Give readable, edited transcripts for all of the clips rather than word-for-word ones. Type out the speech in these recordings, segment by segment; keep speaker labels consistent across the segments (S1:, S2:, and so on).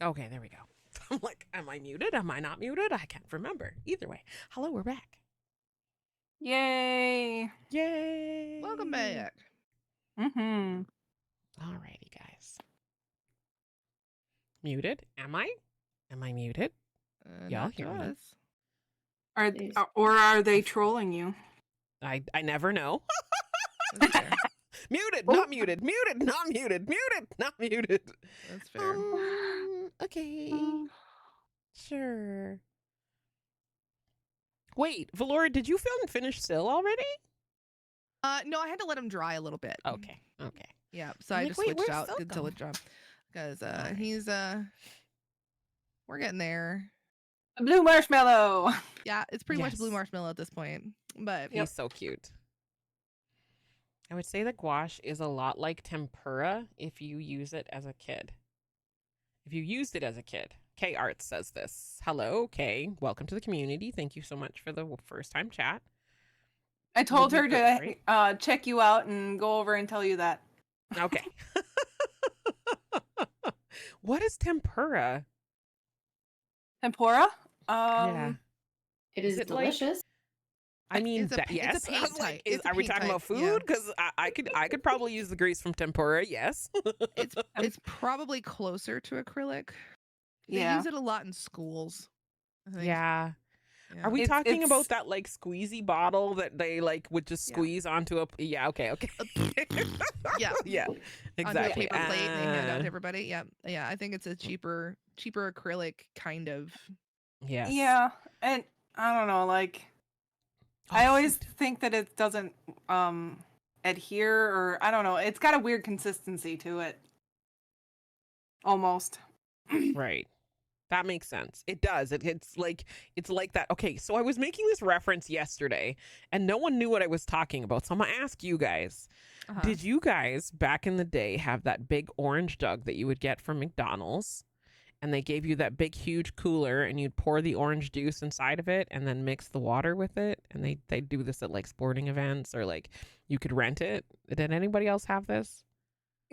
S1: Okay, there we go. I'm like, am I muted? Am I not muted? I can't remember. Either way. Hello, we're back.
S2: Yay.
S1: Yay.
S3: Welcome back.
S2: Mm-hmm.
S1: Alrighty, guys. Muted? Am I? Am I muted? Y'all
S3: Not to
S1: hear me?
S3: us.
S2: Or are they trolling you?
S1: I never know.
S3: That's fair.
S1: Muted, not muted, muted, not muted, muted, not muted.
S3: That's fair.
S1: Okay. Sure. Wait, Valora, did you finish Still already?
S3: No, I had to let him dry a little bit.
S1: Okay.
S3: Yeah, so
S1: I'm
S3: I
S1: like,
S3: just
S1: wait,
S3: switched
S1: where's
S3: out
S1: Silk
S3: until
S1: go?
S3: it dry. Because
S1: Alright.
S3: he's we're getting there.
S2: A blue marshmallow.
S3: Yeah, it's pretty much
S1: Yes.
S3: blue marshmallow at this point. But
S1: He's so cute. I would say that gouache is a lot like tempura if you use it as a kid. If you used it as a kid. K Art says this. Hello, Kay. Welcome to the community. Thank you so much for the first time chat.
S2: I told her
S1: Would you
S2: to
S1: agree?
S2: check you out and go over and tell you that.
S1: Okay. What is tempura?
S2: Tempura?
S1: Yeah.
S4: It is
S1: Is it like-
S4: delicious.
S1: I mean,
S3: It's a
S1: yes.
S3: it's a
S1: I
S3: paint
S1: was like,
S3: type. It's a
S1: are we
S3: paint
S1: talking about
S3: type, yeah.
S1: food? Because I could probably use the grease from tempura. Yes.
S3: It's probably closer to acrylic. They
S2: Yeah.
S3: use it a lot in schools. I think.
S1: Yeah.
S3: Yeah.
S1: Are we
S2: It's-
S1: talking
S2: it's-
S1: about that like squeezy bottle that they like would just
S3: Yeah.
S1: squeeze onto a? Yeah. Okay.
S3: Yeah.
S1: Yeah.
S3: Onto a
S1: Exactly.
S3: paper plate and they hand out to
S1: Ah,
S3: everybody. Yeah. Yeah. I think it's a cheaper acrylic kind of.
S1: Yes.
S2: Yeah. And I don't know, like
S1: Oh,
S2: I always
S1: shoot.
S2: think that it doesn't adhere, or I don't know. It's got a weird consistency to it. Almost.
S1: Right. That makes sense. It does. It's like that. Okay, so I was making this reference yesterday, and no one knew what I was talking about. So I'm gonna ask you guys:
S3: Uh-huh.
S1: Did you guys back in the day have that big orange jug that you would get from McDonald's, and they gave you that big huge cooler, and you'd pour the orange juice inside of it, and then mix the water with it? And they do this at like sporting events, or like you could rent it. Did anybody else have this?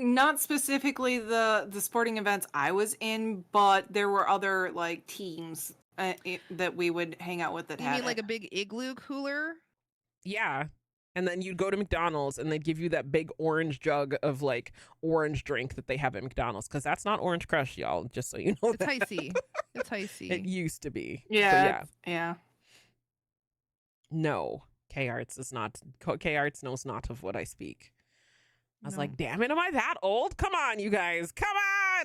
S2: Not specifically the sporting events I was in, but there were other like teams that we would hang out with that
S3: You
S2: had
S3: mean like
S2: it.
S3: a big igloo cooler?
S1: Yeah. And then you'd go to McDonald's and they'd give you that big orange jug of like orange drink that they have at McDonald's, because that's not Orange Crush, y'all, just so you know
S3: It's
S1: that.
S3: icy. It's icy.
S1: It used to be. But
S2: Yeah. Yeah.
S1: No. K Arts is not. K Arts knows not of what I speak. I was
S3: No.
S1: like, damn it, am I that old? Come on, you guys. Come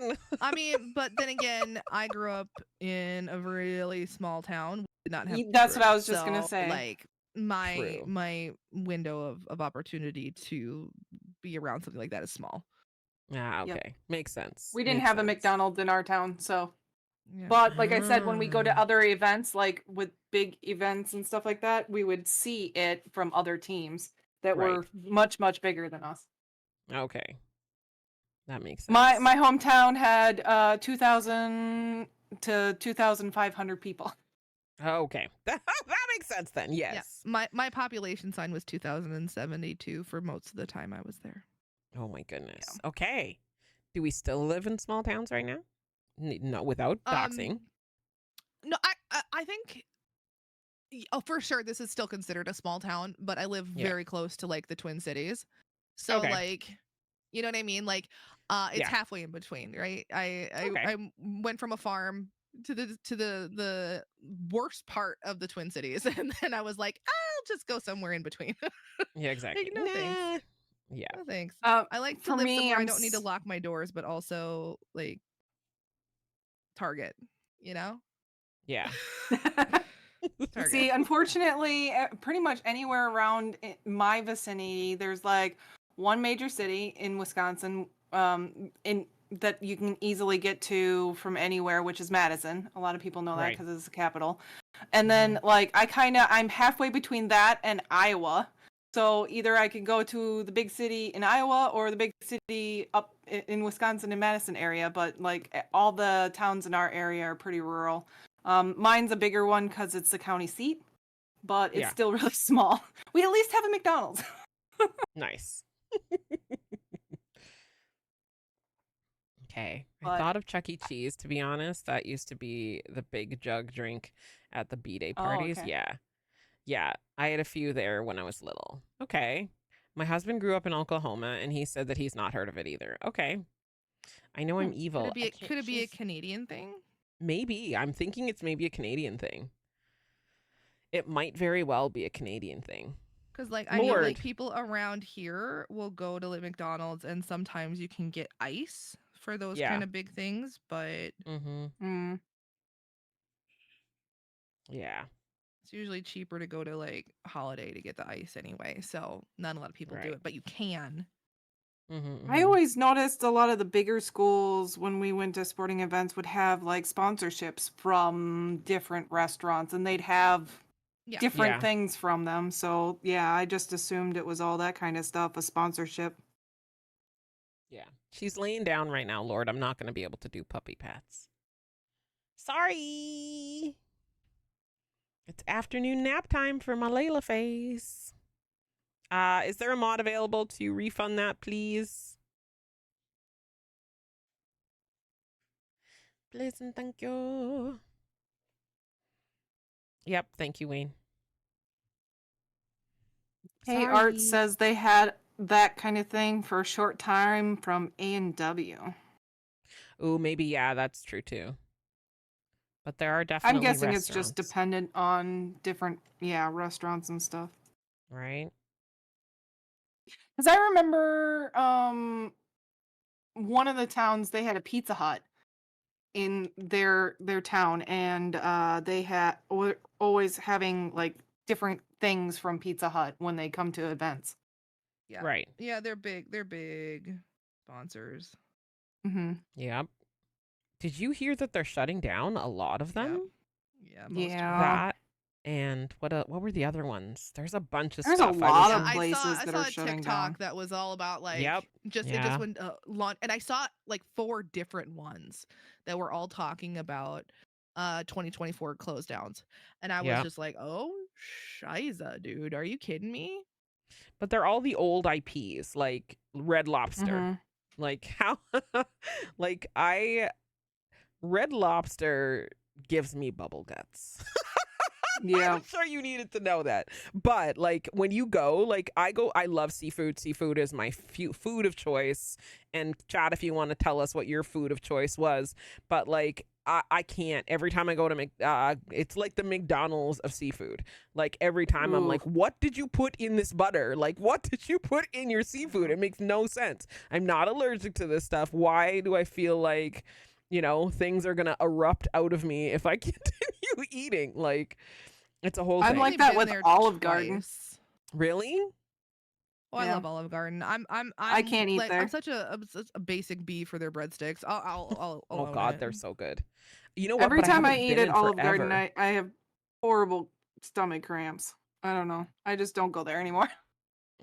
S1: on.
S3: I mean, but then again, I grew up in a really small town. We did not have.
S2: That's what I was
S3: so,
S2: just gonna say.
S3: Like my
S1: True.
S3: my window of opportunity to be around something like that is small.
S1: Ah,
S2: Yep.
S1: okay. Makes sense.
S2: We didn't
S1: Makes
S2: have a
S1: sense.
S2: McDonald's in our town, so.
S3: Yeah.
S2: But like I said, when we go to
S1: Ah.
S2: other events, like with big events and stuff like that, we would see it from other teams that were
S1: Right.
S2: much, much bigger than us.
S1: Okay. That makes sense.
S2: My hometown had 2,000 to 2,500 people.
S1: Okay. That makes sense then. Yes.
S3: Yeah. My population sign was 2072 for most of the time I was there.
S1: Oh my goodness. Okay. Do we still live in small towns right now? No, without doxing.
S3: No, I think. Oh, for sure, this is still considered a small town, but I live
S1: Yeah.
S3: very close to like the Twin Cities, so
S1: Okay.
S3: like, you know what I mean? Like, it's
S1: Yeah.
S3: halfway in between, right? I
S1: Okay.
S3: went from a farm to the worst part of the Twin Cities, and then I was like, I'll just go somewhere in between.
S1: Yeah, exactly.
S3: no thanks.
S1: Nah. Yeah.
S3: No thanks.
S2: I
S3: I like to
S2: for
S3: live
S2: me,
S3: somewhere I
S2: I'm
S3: don't need to
S2: s-
S3: lock my doors, but also like Target, you know?
S1: Yeah.
S3: Target.
S2: See, unfortunately, pretty much anywhere around my vicinity, there's like one major city in Wisconsin, in that you can easily get to from anywhere, which is Madison. A lot of people know that
S1: Right.
S2: because it's the capital. And then like I'm halfway between that and Iowa. So either I can go to the big city in Iowa or the big city up in Wisconsin in Madison area, but like all the towns in our area are pretty rural. Mine's a bigger one because it's the county seat, but it's
S1: Yeah.
S2: still really small. We at least have a McDonald's.
S1: Nice. Okay. I
S2: But
S1: thought of Chuck E. Cheese, to be honest. That used to be the big jug drink at the B-Day
S2: oh,
S1: parties.
S2: okay.
S1: Yeah. Yeah. I had a few there when I was little. Okay. My husband grew up in Oklahoma and he said that he's not heard of it either. Okay. I know I'm
S2: Hmm.
S1: evil. I can't.
S3: Could it be a
S1: She's
S3: Canadian thing?
S1: maybe. I'm thinking it's maybe a Canadian thing. It might very well be a Canadian thing.
S3: Because like I know like
S1: Lord.
S3: people around here will go to like McDonald's and sometimes you can get ice for those
S1: Yeah.
S3: kind of big things, but
S1: Mm-hmm.
S2: Mm.
S1: Yeah.
S3: it's usually cheaper to go to like Holiday to get the ice anyway. So not a lot of people do
S1: Right.
S3: it, but you can.
S1: Mm-hmm,
S2: I
S1: mm-hmm.
S2: always noticed a lot of the bigger schools when we went to sporting events would have like sponsorships from different restaurants and they'd have
S3: Yeah.
S2: different
S1: Yeah.
S2: things from them. So, yeah, I just assumed it was all that kind of stuff, a sponsorship.
S1: Yeah. She's laying down right now, Lord. I'm not going to be able to do puppy pats. Sorry. It's afternoon nap time for my Layla face. Is there a mod available to refund that, please? Please and thank you. Yep, thank you, Wayne.
S2: Hey, Art
S1: Sorry.
S2: says they had that kind of thing for a short time from A&W.
S1: Ooh, maybe, yeah, that's true too. But there are
S2: I'm
S1: definitely
S2: guessing it's just
S1: restaurants,
S2: dependent on different, restaurants and stuff.
S1: right?
S2: Because I remember one of the towns, they had a Pizza Hut in their town, and they had always having like different things from Pizza Hut when they come to events.
S3: Yeah.
S1: Right.
S3: Yeah, they're big. They're big sponsors.
S2: Mm-hmm.
S1: Yep. Did you hear that they're shutting down a lot of
S3: Yeah.
S1: them?
S3: Yeah, most of them.
S2: Yeah,
S1: That and what were the other ones? There's a bunch of
S2: there's a
S1: stuff. I
S2: lot
S1: was
S3: Yeah,
S2: of places
S3: I
S2: that
S3: saw
S2: are
S3: a
S2: shutting
S3: TikTok
S2: down.
S3: that was all about like
S1: Yep.
S3: it just
S1: Yeah.
S3: went launch, and I saw like 4 different ones that were all talking about 2024 close downs, and I was
S1: Yep.
S3: just like, oh shiza, dude, are you kidding me?
S1: But they're all the old IPs, like Red Lobster.
S2: Mm-hmm.
S1: Like how like I Red Lobster gives me bubble guts.
S2: Yeah.
S1: I'm sure you needed to know that. But like when you go, like I love seafood. Seafood is my food of choice. And chat if you want to tell us what your food of choice was. But like I can't. Every time I go to it's like the McDonald's of seafood. Like every time I'm
S2: Ooh.
S1: like, what did you put in this butter? Like what did you put in your seafood? It makes no sense. I'm not allergic to this stuff. Why do I feel like, things are gonna erupt out of me if I continue eating? Like it's a whole
S2: I'm
S3: I've
S1: thing.
S2: like
S3: only
S2: that
S3: been
S2: with
S3: there
S2: Olive Garden.
S3: twice.
S1: Really?
S3: Oh, I
S2: Yeah.
S3: love Olive Garden.
S2: I
S3: I'm
S2: can't eat
S3: like I'm
S2: there.
S3: such a basic bee for their breadsticks. I'll
S1: Oh
S3: own
S1: God,
S3: it.
S1: they're so good. You know what?
S2: Every
S1: But I
S2: time I
S1: haven't
S2: eat
S1: been
S2: at
S1: in
S2: Olive Garden,
S1: forever.
S2: I have horrible stomach cramps. I don't know. I just don't go there anymore.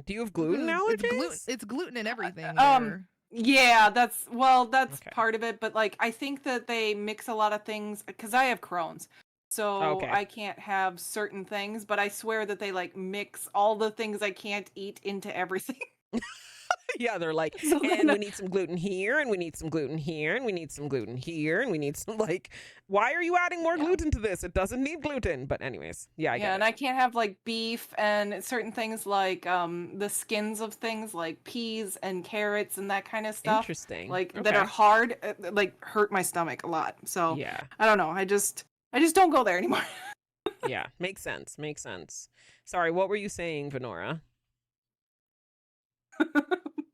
S1: Do you have gluten allergies?
S3: It's gluten in everything
S2: Um,
S3: there.
S2: yeah, that's
S1: Okay.
S2: part of it, but like I think that they mix a lot of things because I have Crohn's. So
S1: Okay.
S2: I can't have certain things, but I swear that they like mix all the things I can't eat into everything.
S1: Yeah, they're like,
S2: So
S1: and
S2: then
S1: we need some gluten here, and we need some gluten here, and we need some gluten here, and we need some like, why are you adding more
S2: yeah.
S1: gluten to this? It doesn't need gluten. But anyways, yeah, I
S2: Yeah,
S1: get
S2: and
S1: it.
S2: I can't have like beef and certain things like the skins of things like peas and carrots and that kind of stuff
S1: Interesting.
S2: like that are
S1: Okay.
S2: hard like hurt my stomach a lot. So
S1: Yeah.
S2: I don't know. I just don't go there anymore.
S1: Yeah. Makes sense. Makes sense. Sorry, what were you saying, Venora?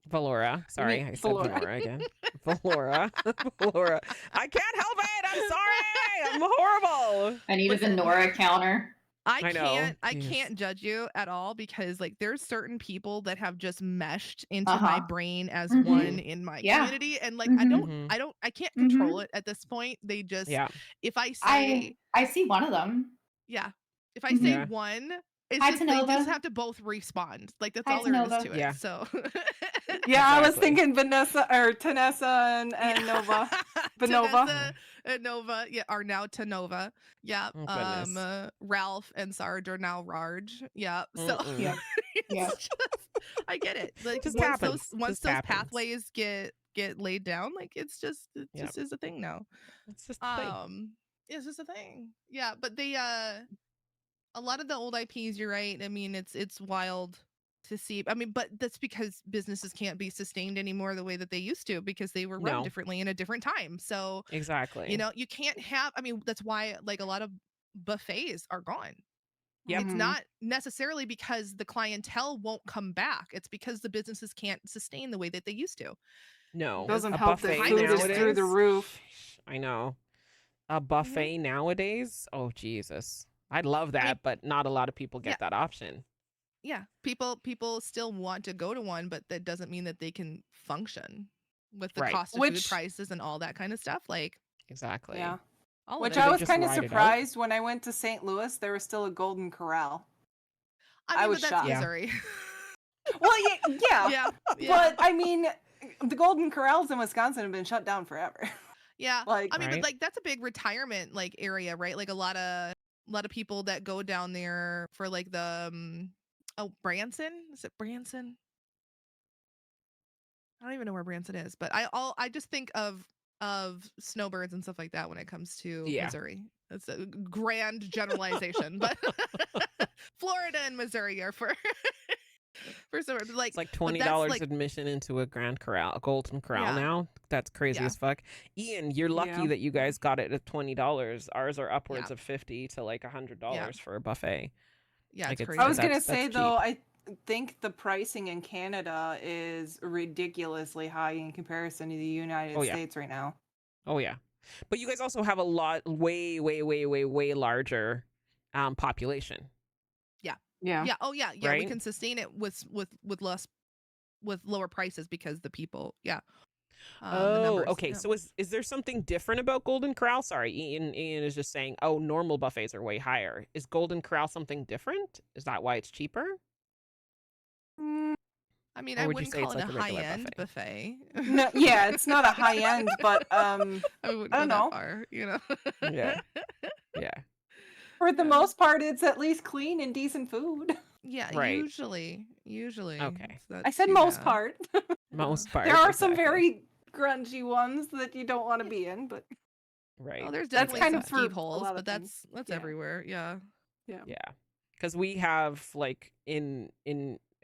S1: Valora. Sorry, I said
S2: Valora.
S1: Venora again. Valora. Valora. I can't help it. I'm sorry. I'm horrible.
S4: I need a
S3: Listen,
S4: Venora counter.
S1: I know.
S3: I
S1: Jeez.
S3: can't judge you at all because like there's certain people that have just meshed into
S4: Uh-huh.
S3: my brain as
S4: Mhm.
S3: one in my
S4: Yeah.
S3: community, and like
S1: Mhm.
S3: I can't
S4: Mhm.
S3: control it at this point. They just
S1: Yeah.
S3: if I say
S4: I see one of them.
S3: yeah, if I say
S1: Yeah.
S3: one, it's
S4: Hi,
S3: just they just
S4: Tanova.
S3: have to both respond. Like that's
S4: Hi,
S3: all there is
S4: Tanova.
S3: to it.
S1: Yeah.
S3: So
S2: Yeah, I was
S1: Exactly.
S2: thinking Vanessa or Tanessa and Nova. Vanova.
S3: Tanessa and Nova, yeah, are now Tanova. Yeah.
S1: Oh, goodness.
S3: Ralph and Sarge are now Rarge. Yeah. So
S1: Mm-mm.
S4: Yep.
S3: it's
S4: Yep.
S3: just I get it. Like
S1: Just
S3: once
S1: happens.
S3: those
S1: Just happens.
S3: pathways get get laid down. Like it
S1: Yep.
S3: just is a thing now.
S1: It's just a thing.
S3: It's just a thing. Yeah, but they a lot of the old IPs, you're right. I mean, it's wild to see. I mean, but that's because businesses can't be sustained anymore the way that they used to because they were run
S1: No.
S3: differently in a different time. So,
S1: Exactly.
S3: you know, you can't have, I mean, that's why like a lot of buffets are gone.
S1: Yep.
S3: It's
S2: Mhm.
S3: not necessarily because the clientele won't come back. It's because the businesses can't sustain the way that they used to.
S1: No.
S2: Doesn't
S1: A
S2: help that
S1: buffet
S3: food is
S2: through the
S1: nowadays.
S2: roof.
S1: I know. A buffet nowadays. Oh Jesus. I'd love that,
S3: I mean,
S1: but not a lot of people
S3: yeah.
S1: get that option.
S3: Yeah, people still want to go to one, but that doesn't mean that they can function with the
S1: Right.
S3: cost of food
S2: Which
S3: prices and all that kind of stuff. Like
S1: Exactly.
S2: yeah.
S3: all
S2: Which
S3: of
S2: I
S3: it.
S2: was
S1: just
S2: kind of
S1: ride it out?
S2: surprised when I went to St. Louis. There was still a Golden Corral.
S3: I
S2: I
S3: mean,
S2: was
S3: but that's
S2: shocked.
S1: Yeah.
S3: Missouri.
S2: Well, yeah,
S3: Yeah,
S2: but I mean, the Golden Corrals in Wisconsin have been shut down forever.
S3: yeah.
S2: Like,
S3: I mean,
S1: Right.
S3: but like that's a big retirement like area, right? Like a lot of people that go down there for like the Branson. Is it Branson? I don't even know where Branson is, but I just think of snowbirds and stuff like that when it comes to
S1: Yeah.
S3: Missouri. It's a grand generalization, but Florida and Missouri are for for summer. But like,
S1: It's like
S3: but
S1: $20
S3: that's like
S1: admission into a a Golden Corral
S3: yeah,
S1: now. That's crazy
S3: yeah,
S1: as fuck. Ian, you're lucky
S2: yeah.
S1: that you guys got it at $20. Ours are upwards
S3: yeah,
S1: of $50 to like $100
S3: yeah,
S1: for a buffet.
S3: yeah.
S1: Like
S3: It's
S1: it's
S2: I was
S3: crazy.
S2: gonna
S1: that's
S2: say
S1: cheap.
S2: though, I think the pricing in Canada is ridiculously high in comparison to the United
S1: Oh yeah.
S2: States right now.
S1: Oh yeah. But you guys also have a lot way larger population,
S3: Yeah,
S2: Yeah.
S3: yeah. Oh yeah, yeah. We
S1: right?
S3: can sustain it with less with lower prices because the people, yeah, the
S1: Oh,
S3: numbers.
S1: okay.
S3: Yeah.
S1: So is there something different about Golden Corral? Sorry, Ian is just saying, oh, normal buffets are way higher. Is Golden Corral something different? Is that why it's cheaper?
S2: Mm,
S3: I mean,
S1: Or
S3: I
S1: would you
S3: wouldn't
S1: say
S3: call
S1: it's
S3: it a
S1: like a regular
S3: high-end
S1: buffet?
S3: buffet.
S2: no, yeah, it's not a high end, but
S3: I wouldn't
S2: I
S3: go
S2: don't
S3: that
S2: know.
S3: far, you know.
S1: Yeah. Yeah.
S2: For the
S3: Yeah.
S2: most part, it's at least clean and decent food.
S3: Yeah,
S1: Right.
S3: usually
S1: Okay.
S3: it's not
S2: I said
S3: too
S2: most
S3: bad.
S2: part.
S1: Most part.
S2: There are some
S1: Exactly.
S2: very grungy ones that you don't want to be in, but
S1: Right.
S3: Oh, there's
S2: that's
S3: definitely
S2: kind
S3: some
S2: of for
S3: skeeve
S2: a
S3: holes,
S2: lot
S3: but
S2: of things.
S3: that's
S2: Yeah.
S3: everywhere. Yeah.
S2: Yeah.
S1: Yeah. Because we have like in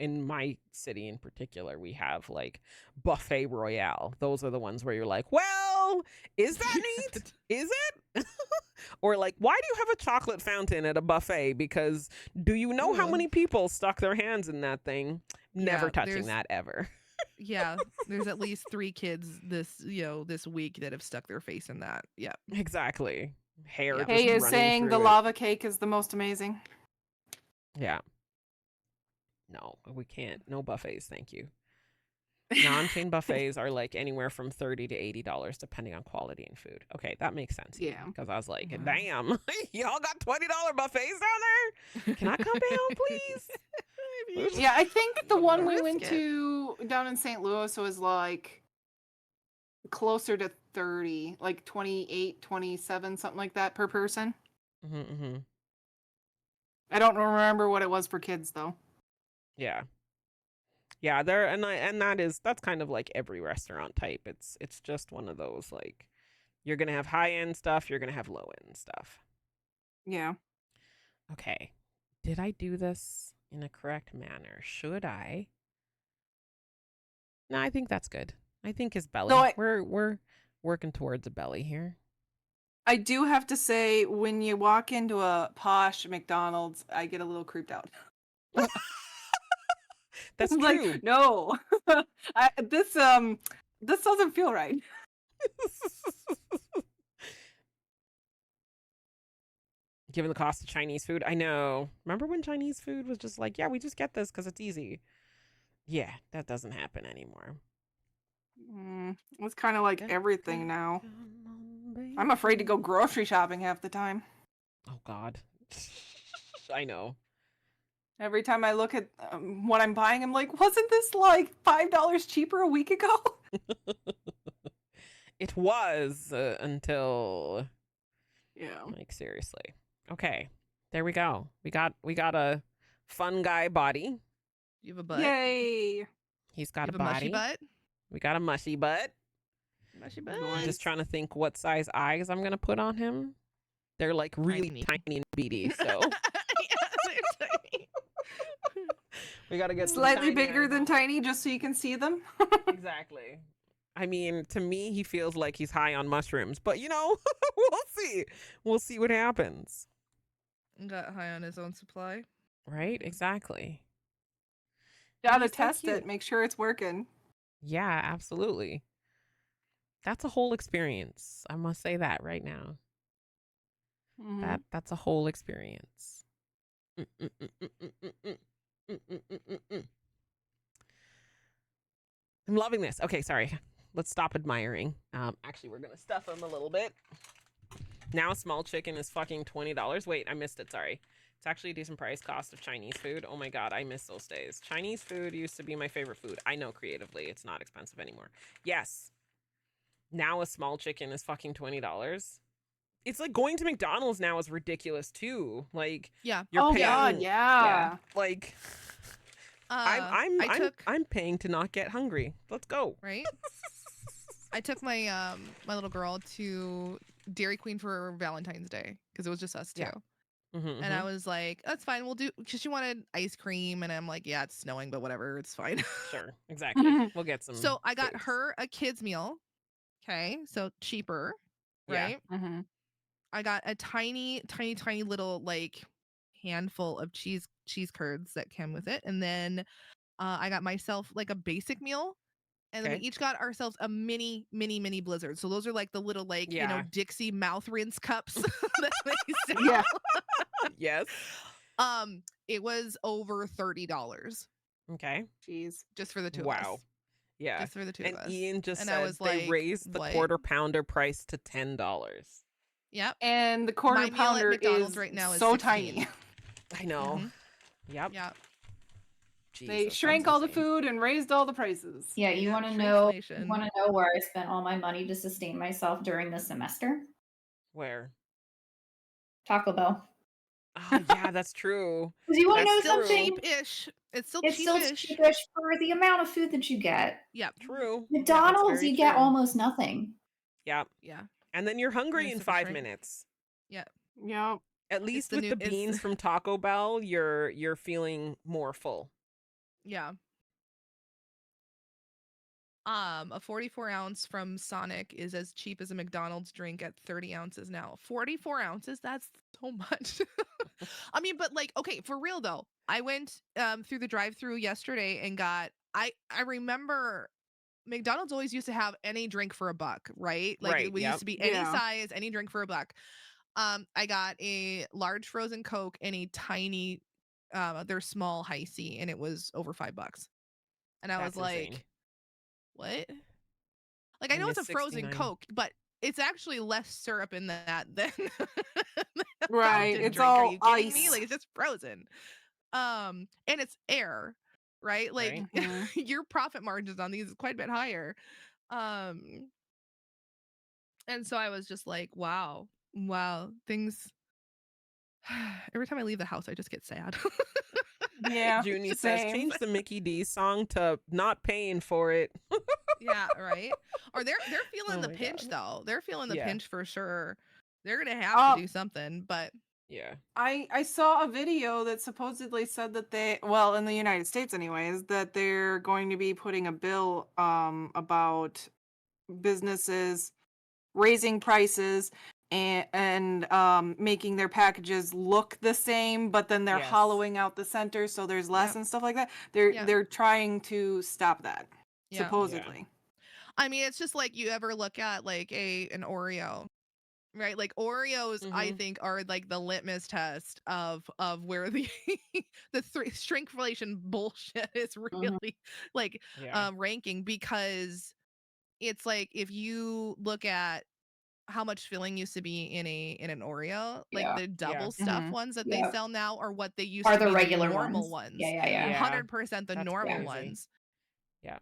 S1: my city in particular, we have like buffet royale. Those are the ones where you're like, well, is that neat? Is it? Or like, why do you have a chocolate fountain at a buffet? Because do you know how
S3: Ooh.
S1: many people stuck their hands in that thing? Never
S3: Yeah,
S1: touching
S3: there's
S1: that ever.
S3: yeah, there's at least 3 kids this week that have stuck their face in that. Yeah.
S1: Exactly. Hair
S3: Yeah.
S1: just
S2: Hay is
S1: running
S2: saying the
S1: through it.
S2: lava cake is the most amazing.
S1: Yeah. No, we can't. No buffets, thank you. Non-chain buffets are like anywhere from $30 to $80 depending on quality and food. Okay, that makes sense.
S2: Yeah.
S1: Because I was like,
S3: Wow.
S1: damn, y'all got $20 buffets down there? Can I come down, please?
S2: Yeah, I think the one we
S3: Risk
S2: went
S3: it.
S2: to down in St. Louis was like closer to 30, like 28, 27, something like that per person.
S1: Mm-hmm.
S2: I don't remember what it was for kids though.
S1: Yeah. Yeah, that's kind of like every restaurant type. It's just one of those like you're gonna have high end stuff, you're gonna have low end stuff.
S2: Yeah.
S1: Okay. Did I do this in a correct manner? Should I? No, I think that's good. I think his belly.
S2: No,
S1: We're working towards a belly here.
S2: I do have to say, when you walk into a posh McDonald's, I get a little creeped out.
S1: That's
S2: I'm
S1: true.
S2: like, no, this doesn't feel right.
S1: Given the cost of Chinese food, I know. Remember when Chinese food was just like, yeah, we just get this because it's easy. Yeah, that doesn't happen anymore.
S2: It's kind of like everything now. I'm afraid to go grocery shopping half the time.
S1: Oh God, I know.
S2: Every time I look at what I'm buying, I'm like, wasn't this like $5 cheaper a week ago?
S1: It was until
S2: Yeah.
S1: like seriously. Okay, there we go. We got a fun guy body.
S3: You have a butt.
S2: Yay.
S1: He's got
S3: You
S1: a
S3: have a
S1: body.
S3: mushy butt.
S1: We got a mushy butt.
S3: Mushy
S2: Nice.
S1: I'm
S3: buns.
S1: just trying to think what size eyes I'm gonna put on him. They're like really
S3: Tiny.
S1: tiny and beady, so
S3: Yeah, they're tiny.
S1: we gotta get some
S2: Slightly
S1: tiny
S2: bigger
S1: eyes
S2: than
S1: on.
S2: tiny, just so you can see them.
S1: Exactly. I mean, to me, he feels like he's high on mushrooms, but we'll see. We'll see what happens.
S3: Got high on his own supply.
S1: Right? Exactly.
S2: Gotta
S1: He's so
S2: test
S1: cute.
S2: it, make sure it's working.
S1: Yeah, absolutely. That's a whole experience. I must say that right now.
S2: Mhm.
S1: That's a whole experience. Mm, mm, mm, mm, mm, mm, mm, mm, mm, mm, mm, mm. I'm loving this. Okay, sorry. Let's stop admiring. Actually, we're gonna stuff him a little bit. Now, small chicken is fucking $20. Wait, I missed it. Sorry. It's actually a decent price cost of Chinese food. Oh my god, I miss those days. Chinese food used to be my favorite food. I know creatively it's not expensive anymore. Yes. Now a small chicken is fucking $20. It's like going to McDonald's now is ridiculous too. Like
S3: Yeah.
S1: you're
S2: Oh
S1: paying
S2: god, yeah.
S1: like
S3: I took
S1: I'm paying to not get hungry. Let's go.
S3: right. I took my my little girl to Dairy Queen for Valentine's Day because it was just us two.
S1: Yeah. Mm-hmm,
S3: And I was like, that's fine. We'll do, because she wanted ice cream. And I'm like, yeah, it's snowing, but whatever. It's fine.
S1: sure, exactly. We'll get some.
S3: So I got
S1: foods.
S3: her a kid's meal. Okay. So cheaper.
S1: Yeah.
S3: Right.
S2: Mm-hmm.
S3: I got a tiny, tiny, tiny little like handful of cheese curds that came with it. And then I got myself like a basic meal. And then we
S1: Okay.
S3: each got ourselves a mini blizzard. So those are like the little like,
S1: Yeah.
S3: Dixie mouth rinse cups that they sell.
S2: Yeah.
S1: Yes.
S3: It was over $30
S1: Okay.
S2: Jeez.
S3: just for the two of
S1: Wow.
S3: us.
S1: Yeah.
S3: Just for the two
S1: And
S3: of us.
S1: Ian just
S3: And I
S1: said
S3: was
S1: they
S3: like,
S1: raised the
S3: what?
S1: quarter pounder price to $10.
S3: Yep.
S2: And the quarter
S3: My meal at
S2: pounder
S3: McDonald's
S2: is
S3: right now is
S2: so
S3: 16.
S2: tiny.
S1: I know.
S3: Mhm.
S1: Yep.
S3: Yep.
S2: They
S1: Jesus,
S2: shrank
S1: that's
S2: all the
S1: insane.
S2: food and raised all the prices.
S4: Yeah, you
S3: Yep,
S4: want to know?
S3: shrinkflation.
S4: You want to know where I spent all my money to sustain myself during the semester?
S1: Where?
S4: Taco Bell.
S1: Oh yeah, that's true.
S4: Because you want to
S1: That's
S4: know
S3: Still
S4: something?
S3: cheap-ish. It's still
S4: It's still
S3: cheap-ish.
S4: cheapish for the amount of food that you get.
S3: Yep.
S1: True.
S4: McDonald's,
S1: very
S4: you get
S1: true.
S4: almost nothing.
S1: Yeah.
S3: Yeah.
S1: And then you're hungry
S3: Nice
S1: in
S3: of a
S1: 5
S3: shrink.
S1: minutes.
S3: Yep.
S2: Yep.
S1: At least
S3: the
S1: with
S3: new-
S1: the
S3: it's-
S1: beans from Taco Bell, you're feeling more full.
S3: Yeah. A 44 ounce from Sonic is as cheap as a McDonald's drink at 30 ounces now. 44 ounces? That's so much. I mean, but like, okay, for real though, I went through the drive-through yesterday and got, I remember McDonald's always used to have any drink for $1, right? Like
S1: Right,
S3: it used
S1: yep.
S3: to be any
S2: Yeah.
S3: size, any drink for $1. I got a large frozen Coke and a tiny, their small high C, and it was over $5. And I
S1: That's
S3: was like,
S1: insane.
S3: what? Like I know it's a frozen
S1: 69.
S3: Coke, but it's actually less syrup in that than a
S2: Right.
S3: fountain
S2: It's
S3: drink. Are
S2: all
S3: you kidding me?
S2: ice.
S3: Like it's just frozen. And it's air, right? Like
S1: Right.
S2: Mhm.
S3: your profit margins on these is quite a bit higher. And so I was just like, wow, things. Every time I leave the house, I just get sad.
S2: Yeah.
S1: Junie says,
S2: same.
S1: change the Mickey D song to not paying for it.
S3: Yeah, right. Or they're feeling
S1: Oh
S3: the
S1: my
S3: pinch
S1: God.
S3: though. They're feeling the
S1: Yeah.
S3: pinch for sure. They're gonna have to do something, but
S1: Yeah.
S2: I saw a video that supposedly said that well, in the United States anyways, that they're going to be putting a bill about businesses raising prices and making their packages look the same, but then they're
S1: Yes.
S2: hollowing out the center so there's less
S3: Yep.
S2: and stuff like that.
S3: Yep.
S2: They're trying to stop that.
S3: yeah.
S2: Supposedly.
S3: I mean, it's just like you ever look at like an Oreo, right? Like Oreos, I
S1: Mhm.
S3: think are like the litmus test of where the the shrinkflation bullshit is really like
S1: Yeah.
S3: ranking, because it's like if you look at how much filling used to be in an Oreo, like
S4: Yeah.
S3: the double
S1: Yeah.
S3: stuff
S2: Mhm.
S3: ones that they
S4: Yep.
S3: sell now are what they used
S4: Are
S3: to
S4: the
S3: be
S4: regular
S3: the normal
S4: ones.
S3: ones.
S4: Yeah, yeah, yeah.
S1: Yeah.
S3: 100% the
S1: That's
S3: normal
S1: crazy.
S3: ones.
S1: Yeah.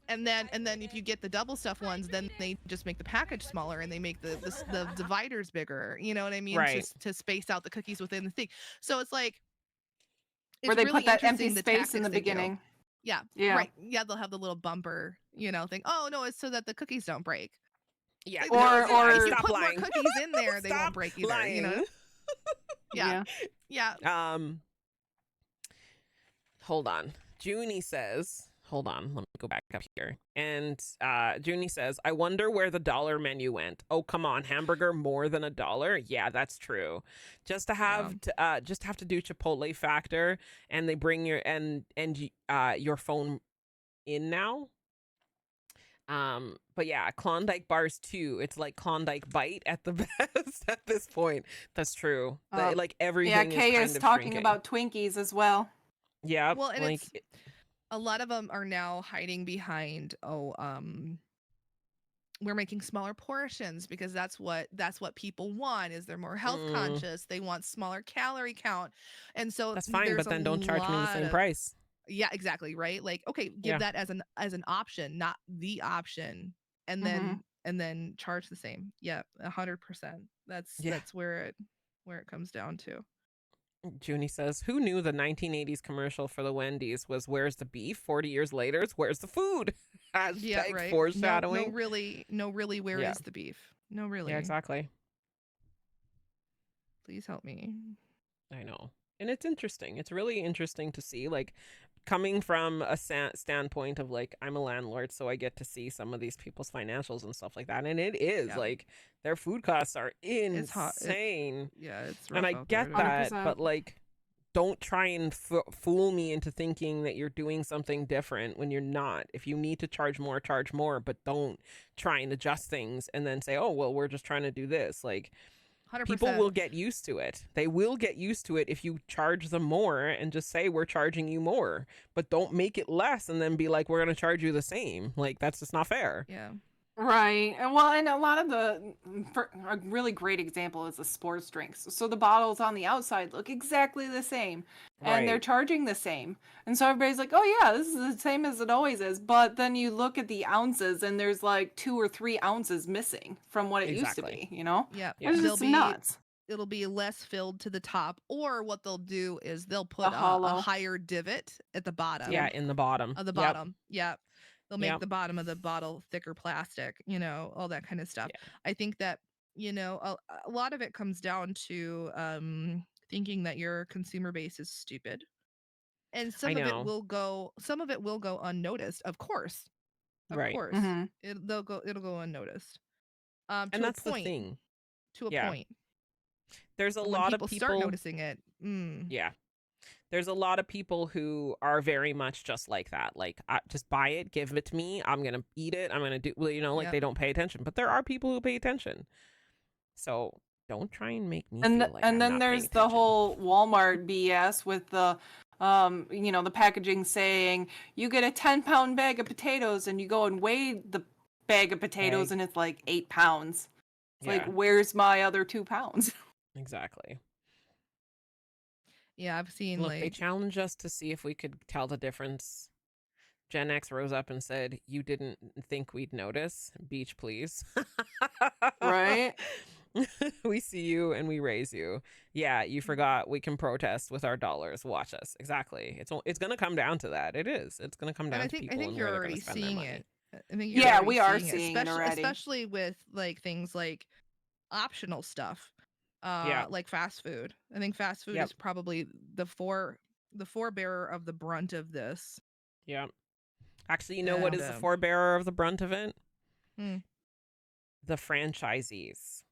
S3: And then if you get the double stuff ones, then they just make the package smaller and they make the dividers bigger. You know what I mean?
S1: Right.
S3: To space out the cookies within the thing. So it's like,
S2: Where
S3: it's
S2: they
S3: really
S2: put that empty
S3: interesting the
S2: space in
S3: tactics
S2: the
S3: they do.
S2: beginning.
S3: Yeah,
S2: Yeah.
S3: right. Yeah, they'll have the little bumper, thing. Oh no, it's so that the cookies don't break.
S1: Yeah.
S3: Like,
S1: No,
S2: Or-
S1: yeah,
S3: if you
S1: stop
S3: put more
S1: lying.
S3: cookies in there, they won't
S1: Stop
S3: break either.
S1: lying.
S3: Yeah, yeah.
S1: Hold on. Junie says, hold on, let me go back up here. And Junie says, I wonder where the dollar menu went. Oh, come on, hamburger more than $1? Yeah, that's true. Just to have to do Chipotle Factor, and they bring your your phone in now. But yeah, Klondike bars too. It's like Klondike Bite at the best at this point. That's true. Like
S2: Yeah,
S1: everything
S2: Kay
S1: kind
S2: is
S1: of
S2: talking
S1: shrinking.
S2: about Twinkies as well.
S1: Yeah,
S3: Well, and
S1: like
S3: it's a lot of them are now hiding behind we're making smaller portions because that's what people want. Is they're more health conscious, they want smaller calorie count, and so
S1: that's fine,
S3: there's
S1: but then don't charge me the same price.
S3: Yeah, exactly, right? Like, okay, give that as an option, not the option, and then charge the same. Yeah, 100%. That's where it comes down to.
S1: Junie says, "Who knew the 1980s commercial for the Wendy's was 'Where's the beef?' 40 years later, it's 'Where's the food?'"
S3: Yeah, right.
S1: Foreshadowing.
S3: No, really. Where is the beef? No, really.
S1: Yeah, exactly.
S3: Please help me.
S1: I know. And it's interesting. It's really interesting to see, like, coming from a standpoint of, like, I'm a landlord, so I get to see some of these people's financials and stuff like that. And it is, like, their food costs are insane.
S3: It's rough
S1: and I
S3: out
S1: get
S3: there.
S1: that,
S2: 100%.
S1: but, like, don't try and fool me into thinking that you're doing something different when you're not. If you need to charge more, but don't try and adjust things and then say, oh, well, we're just trying to do this. Like,
S3: 100%.
S1: people will get used to it. They will get used to it if you charge them more and just say, we're charging you more, but don't make it less and then be like, we're going to charge you the same. Like, that's just not fair.
S3: Yeah.
S2: Right. And well, and a lot of a really great example is the sports drinks. So the bottles on the outside look exactly the same and they're
S1: Right.
S2: charging the same. And so everybody's like, oh yeah, this is the same as it always is. But then you look at the ounces and there's like 2 or 3 ounces missing from what it used to
S1: Exactly.
S2: be, you know?
S3: Yeah.
S1: Yeah.
S2: It's just nuts.
S3: It'll be less filled to the top, or what they'll do is they'll
S2: A
S3: put a
S2: hollow.
S3: higher divot at the bottom.
S1: Yeah, in the bottom.
S3: Of the
S1: Yep.
S3: bottom. Yeah. They'll make
S1: Yep.
S3: the bottom of the bottle thicker plastic, all that kind of stuff.
S1: Yeah.
S3: I think that, a lot of it comes down to thinking that your consumer base is stupid. And some of it will go unnoticed, of course. Of
S1: Right.
S3: course.
S2: Mhm.
S3: It'll go unnoticed.
S1: And
S3: To
S1: that's
S3: a point.
S1: the thing.
S3: To a
S1: Yeah.
S3: point.
S1: There's a
S3: But
S1: lot
S3: when
S1: of
S3: people
S1: people
S3: start noticing it.
S1: Yeah. There's a lot of people who are very much just like that. Like, just buy it, give it to me. I'm going to eat it. I'm going to do, like,
S3: Yep.
S1: they don't pay attention. But there are people who pay attention. So don't try and make me
S2: And
S1: feel like
S2: and
S1: I'm
S2: then
S1: not
S2: there's
S1: paying
S2: the
S1: attention.
S2: whole Walmart BS with the the packaging saying you get a 10-pound bag of potatoes and you go and weigh the bag of potatoes
S1: Bag.
S2: and it's like 8 pounds. It's like,
S1: Yeah,
S2: where's my other 2 pounds?
S1: exactly.
S3: Yeah, I've seen
S1: Look, they challenged us to see if we could tell the difference. Gen X rose up and said, "You didn't think we'd notice? Beach, please."
S2: Right?
S1: We see you and we raise you. Yeah, you forgot we can protest with our dollars. Watch us. Exactly. It's going to come down to that. It is. It's going to come down
S3: and
S1: to people
S3: I think
S1: and
S3: you're
S1: where they're going
S3: already
S1: to spend their
S3: seeing
S1: money.
S3: it. I think you're
S2: Yeah,
S3: already
S2: we are
S3: seeing
S2: seeing it already.
S3: especially with like things like optional stuff,
S1: Yeah.
S3: like fast food. I think fast food
S1: Yep.
S3: is probably the forebearer of the brunt of this.
S1: Yeah. Actually, you know what is the forebearer of the brunt of it?
S3: Hmm.
S1: The franchisees.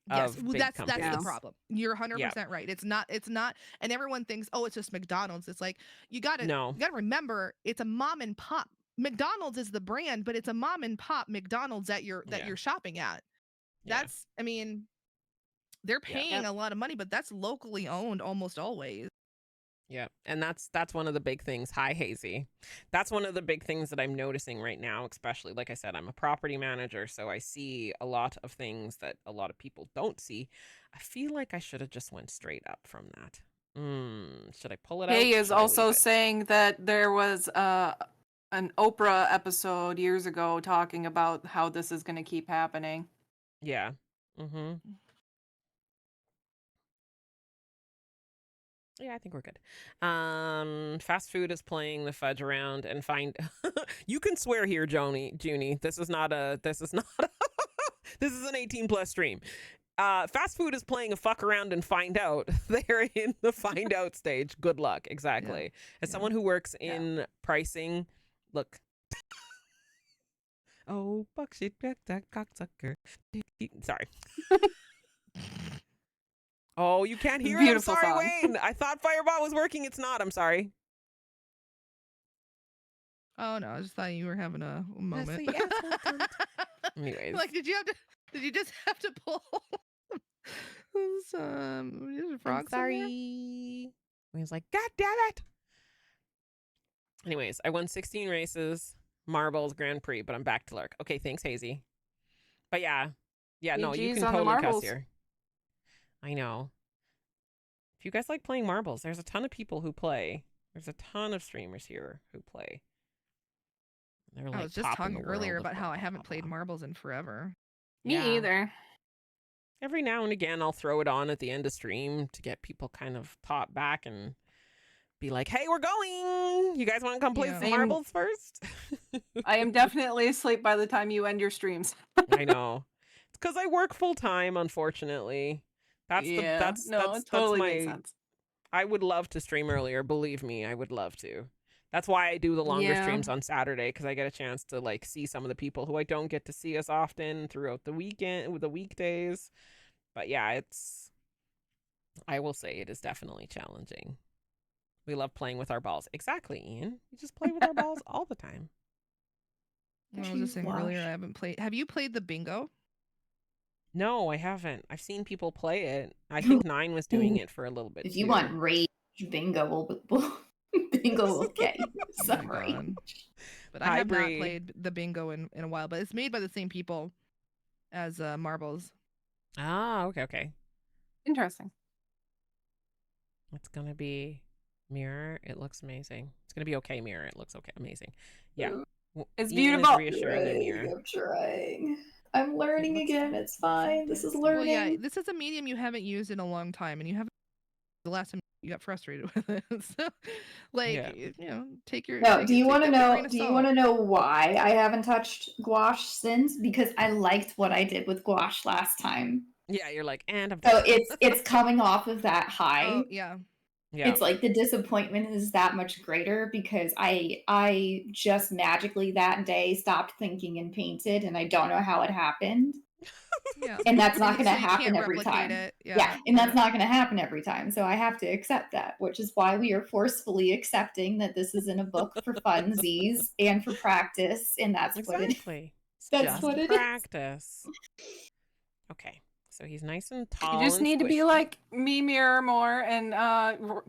S3: Yes,
S1: Of
S3: well,
S1: big
S3: that's the
S1: companies.
S3: problem. You're 100% right. It's not, and everyone thinks, oh, it's just McDonald's. It's like you gotta remember, it's a mom and pop. McDonald's is the brand, but it's a mom and pop McDonald's that you're shopping at.
S1: Yeah.
S3: That's, I mean, they're paying a lot of money, but that's locally owned almost always.
S1: Yeah, and that's one of the big things. Hi, Hazy. That's one of the big things that I'm noticing right now, especially, like I said, I'm a property manager, so I see a lot of things that a lot of people don't see. I feel like I should have just went straight up from that. Should I pull it out?
S2: Kay is
S1: Should I
S2: also
S1: leave it?
S2: saying that there was an Oprah episode years ago talking about how this is going to keep happening.
S1: Yeah. Mm-hmm. Yeah, I think we're good. Fast food is playing the fudge around and find. You can swear here, Junie. This is not a. This is not. This is an 18+ stream. Fast food is playing a fuck around and find out. They're in the find out stage. Good luck. Exactly. As
S3: Yeah.
S1: someone who works in pricing, look. Oh, buck shit, that cocksucker. Sorry. Oh, you can't hear it. I'm
S2: Beautiful
S1: sorry,
S2: song.
S1: Wayne. I thought Fireball was working. It's not. I'm sorry.
S3: Oh no, I just thought you were having a moment.
S1: see, asshole cunt. Anyways.
S3: Like, did you just have to pull some frogs?
S1: I'm sorry. Wayne's like, God damn it. Anyways, I won 16 races, marbles, Grand Prix, but I'm back to Lark. Okay, thanks, Hazy. But yeah, no, you
S2: GG's
S1: can
S2: on the
S1: totally cuss
S2: marbles.
S1: here. I know. If you guys like playing marbles, there's a ton of people who play. There's a ton of streamers here who play. They're like
S3: I was just
S1: top in
S3: talking
S1: the
S3: earlier
S1: world of
S3: about how I
S1: blah,
S3: haven't
S1: blah,
S3: played
S1: blah.
S3: marbles in forever.
S1: Yeah.
S2: Me either.
S1: Every now and again, I'll throw it on at the end of stream to get people kind of taught back and be like, hey, we're going. You guys want to come play
S3: Yeah.
S1: some marbles first?
S2: I am definitely asleep by the time you end your streams.
S1: I know. It's because I work full time, unfortunately. That's
S2: it totally makes
S1: my.
S2: sense.
S1: I would love to stream earlier. Believe me, I would love to. That's why I do the longer
S2: Yeah.
S1: streams on Saturday, because I get a chance to like see some of the people who I don't get to see as often throughout the weekend with the weekdays. But yeah, I will say it is definitely challenging. We love playing with our balls. Exactly, Ian. We just play with our balls all the time.
S3: I was just saying earlier, I haven't played. Have you played the bingo?
S1: No, I haven't. I've seen people play it. I think Nine was doing it for a little bit.
S4: If you
S1: too.
S4: want rage, bingo will get you some
S3: my
S4: rage.
S3: God. But
S1: Hi,
S3: I have not
S1: Bree.
S3: played the bingo in a while. But it's made by the same people as marbles.
S1: Ah, okay.
S2: Interesting.
S1: It's gonna be Mirror. It looks amazing. It's gonna be okay, Mirror. It looks okay, amazing. Yeah,
S2: It's
S1: Ian
S2: beautiful.
S1: Is reassuring you, Mirror.
S4: I'm trying. I'm learning
S1: looks
S4: again. It's fine. This is
S1: fantastic.
S4: learning.
S3: Well, yeah, this is a medium you haven't used in a long time, and you haven't. The last time you got frustrated with it, so like
S1: Yeah.
S3: take your.
S4: No,
S3: take
S4: do
S3: it-
S4: you
S3: take
S4: want to
S3: that with a
S4: know?
S3: grain of
S4: Do you
S3: salt.
S4: want to know why I haven't touched gouache since? Because I liked what I did with gouache last time.
S1: Yeah, you're like, and I'm
S4: So
S1: done.
S4: it's coming off of that high.
S3: Oh yeah.
S1: Yeah.
S4: It's like the disappointment is that much greater because I just magically that day stopped thinking and painted, and I don't know how it happened.
S3: Yeah.
S4: And that's not going to
S3: So you
S4: happen
S3: can't
S4: every
S3: replicate
S4: time.
S3: it.
S4: Yeah, and that's not going to happen every time. So I have to accept that, which is why we are forcefully accepting that this is in a book for funsies and for practice, and that's what it is.
S1: Exactly. It's
S4: That's
S1: just
S4: what it is.
S1: practice. Okay, so he's nice and tall.
S2: You just
S1: and
S2: need to be
S1: squishy.
S2: like me, Mirror, more and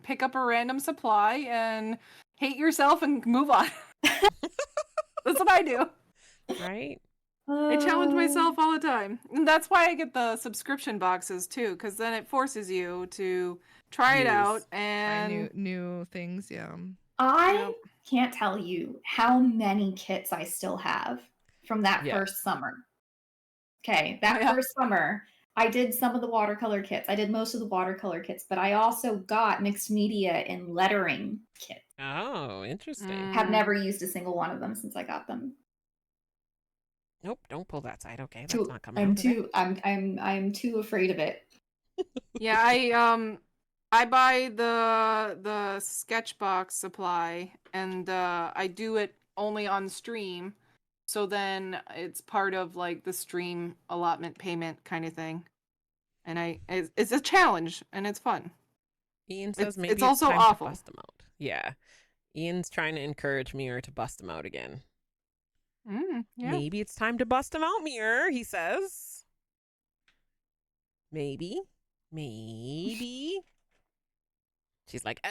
S2: pick up a random supply and hate yourself and move on. That's what I do.
S1: Right?
S2: I challenge myself all the time. And that's why I get the subscription boxes too, because then it forces you to try it
S1: Use.
S2: out
S3: Try
S2: and
S3: new things. Yeah.
S4: I
S2: Yep.
S4: can't tell you how many kits I still have from that
S1: Yeah.
S4: first summer. Okay, that
S2: Yeah.
S4: first summer, I did some of the watercolor kits. I did most of the watercolor kits, but I also got mixed media and lettering kits.
S1: Oh, interesting.
S4: Have never used a single one of them since I got them.
S1: Nope, don't pull that side. Okay, that's not coming
S4: I'm
S1: out.
S4: too I'm too afraid of it.
S2: Yeah, I buy the sketch box supply and I do it only on stream. So then it's part of like the stream allotment payment kind of thing. And it's a challenge and it's fun.
S1: Ian says
S2: It's-
S1: maybe
S2: it's also
S1: time
S2: awful.
S1: to bust him out. Yeah. Ian's trying to encourage Mirror to bust him out again.
S2: Yeah.
S1: Maybe it's time to bust him out, Mirror, he says. Maybe. She's like,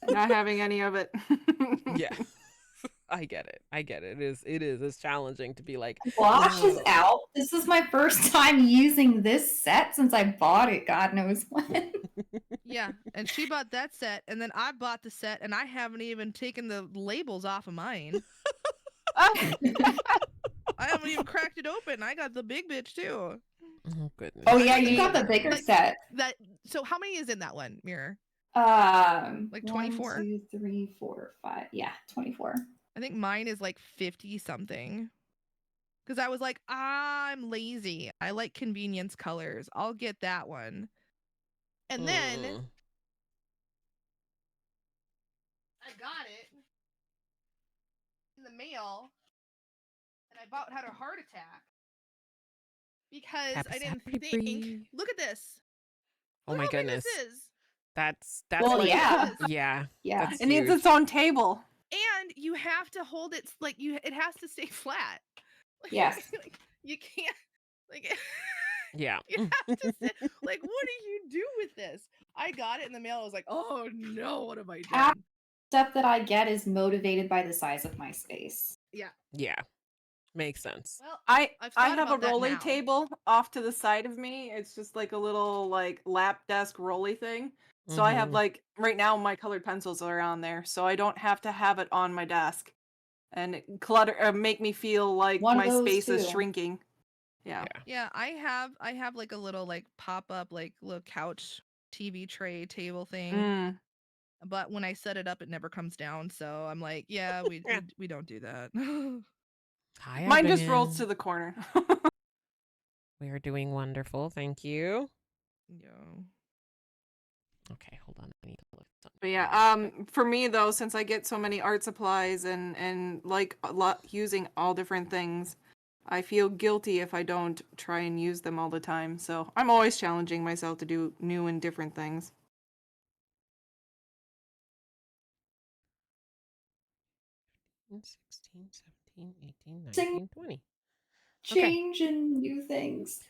S2: Not having any of it.
S1: Yeah. I get it. It is. It's challenging to be like,
S4: Wash is
S1: "Oh."
S4: out. This is my first time using this set since I bought it, God knows when.
S3: Yeah, and she bought that set, and then I bought the set, and I haven't even taken the labels off of mine. I haven't even cracked it open. I got the big bitch too.
S1: Oh goodness.
S4: Oh yeah, you
S3: mean,
S4: got the bigger
S3: like,
S4: set.
S3: So how many is in that one, Mirror?
S4: Like
S3: 24?
S4: 1, 2, 3, 4, 5. Yeah, 24.
S3: I think mine is like 50 something. Because I was like, I'm lazy. I like convenience colors. I'll get that one. And then I got it in the mail, and I about had a heart attack because I didn't think. Look at this.
S1: Oh
S3: Look
S1: my
S3: how big
S1: goodness.
S3: this is.
S1: That's
S4: Well,
S1: like
S4: yeah.
S1: yeah.
S4: Yeah.
S1: That's
S2: It needs
S1: huge.
S2: its own table.
S3: And you have to hold it like it has to stay flat. Like,
S4: Yes.
S3: like, you can't like
S1: Yeah.
S3: you have to sit like, what do you do with this? I got it in the mail. I was like, oh no, what have I done?
S4: Stuff that I get is motivated by the size of my space.
S3: Yeah.
S1: Yeah. Makes sense.
S3: Well,
S2: I
S3: I've
S2: I
S3: thought
S2: have a
S3: about that
S2: rolly
S3: now.
S2: table off to the side of me. It's just like a little like lap desk rolly thing. So I have
S1: Mhm.
S2: like right now my colored pencils are on there, so I don't have to have it on my desk and it make me feel like
S4: One of
S2: my
S4: those
S2: space is
S4: too.
S2: shrinking. Yeah.
S3: Yeah, I have like a little like pop up like little couch TV tray table thing.
S2: Mm.
S3: But when I set it up, it never comes down. So I'm like, yeah, we don't do that.
S1: Hi,
S2: Mine just rolls
S1: Evan.
S2: to the corner.
S1: We are doing wonderful. Thank you.
S3: Yeah.
S1: Okay, hold on. I need to look at something.
S2: But yeah, for me though, since I get so many art supplies and like a lot using all different things, I feel guilty if I don't try and use them all the time. So I'm always challenging myself to do new and different things.
S1: 16, 17, 18,
S4: Sing-
S1: 19, 20.
S4: Change and new things.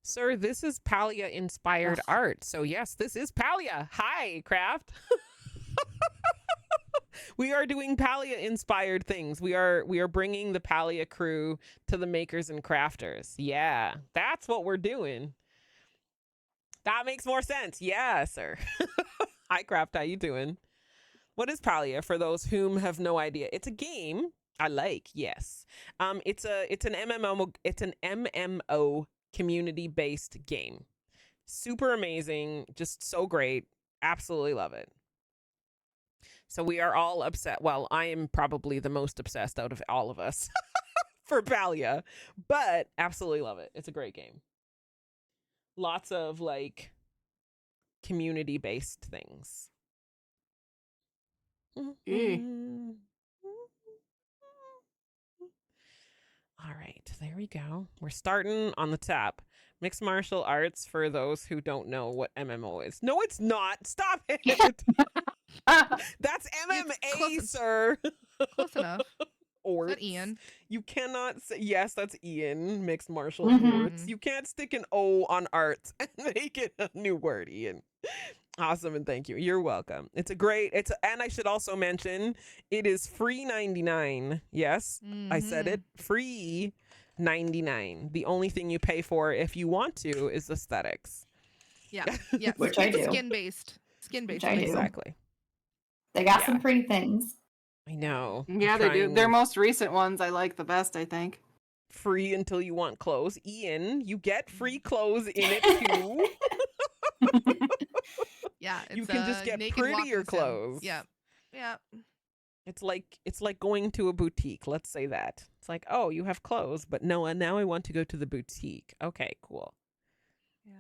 S1: Sir, this is Palia inspired
S2: Ugh.
S1: art. So yes, this is Palia. Hi, Craft. We are doing Palia inspired things. We are bringing the Palia crew to the makers and crafters. Yeah, that's what we're doing. That makes more sense. Yeah, sir. Hi, Craft. How you doing? What is Palia for those whom have no idea? It's a game I like. Yes. It's an MMO community based game. Super amazing, just so great. Absolutely love it. So we are all upset. Well, I am probably the most obsessed out of all of us for Palia, but absolutely love it. It's a great game. Lots of like community based things. All right, there we go. We're starting on the top. Mixed martial arts for those who don't know what MMO is. No, it's not. Stop it. That's MMA, sir.
S3: Close enough.
S1: Or
S3: Is that Ian?
S1: You cannot say, yes, that's Ian, mixed martial
S4: Mhm.
S1: arts. You can't stick an O on arts and make it a new word, Ian. Awesome, and thank you. You're welcome. And I should also mention it is free 99. Yes, I said it. Free 99. The only thing you pay for if you want to is aesthetics.
S3: Yeah. Yeah.
S4: Which I do.
S3: Skin based.
S4: Which I do.
S1: Exactly.
S4: They got
S1: Yeah.
S4: some pretty things.
S1: I know.
S2: Yeah, they do. Their most recent ones I like the best, I think.
S1: Free until you want clothes. Ian, you get free clothes in it too.
S3: Yeah,
S1: You can just get prettier clothes.
S3: Yeah. Yeah.
S1: It's like going to a boutique. Let's say that. It's like, oh, you have clothes, but no, now I want to go to the boutique. Okay, cool.
S3: Yeah.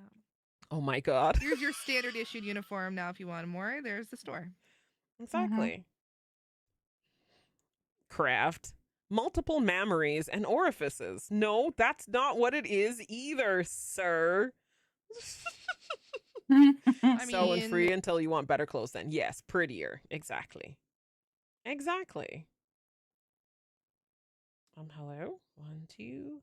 S1: Oh my God.
S3: Here's your standard issued uniform. Now, if you want more, there's the store.
S1: Exactly. Craft. Multiple mammaries and orifices. No, that's not what it is either, sir. So and free until you want better clothes then. Yes, prettier. Exactly. Exactly. Hello? 1, 2.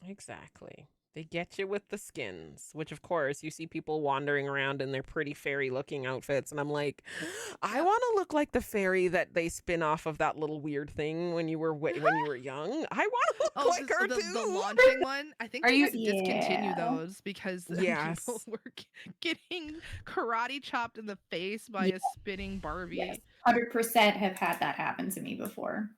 S1: Exactly. They get you with the skins, which of course you see people wandering around in their pretty fairy looking outfits. And I'm like, I want to look like the fairy that they spin off of that little weird thing when you were young. I want to look like her too.
S3: The launching one. I think
S2: Are
S3: they
S2: you-
S3: had to discontinue
S4: Yeah.
S3: those because
S1: Yes.
S3: people were getting karate chopped in the face by a spinning Barbie.
S4: Yes, 100% have had that happen to me before.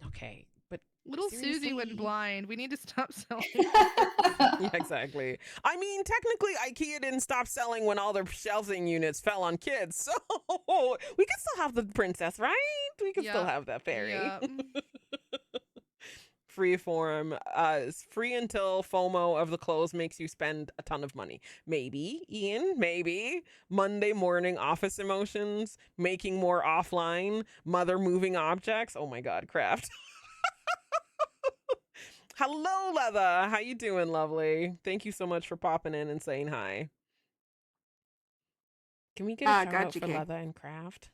S1: Okay, but
S3: Little Susie
S1: Seriously?
S3: went blind. We need to stop selling.
S1: Yeah, exactly. I mean, technically, IKEA didn't stop selling when all their shelving units fell on kids. So we can still have the princess, right? We can still
S3: Yep.
S1: have that fairy.
S3: Yep.
S1: Freeform, free until FOMO of the clothes makes you spend a ton of money. Maybe, Ian, maybe. Monday morning office emotions, making more offline, mother moving objects. Oh my God, craft. Hello, Leather. How you doing, lovely? Thank you so much for popping in and saying hi. Can we get a shout out
S2: Gotcha,
S1: for
S2: Kay.
S1: Leather and Craft?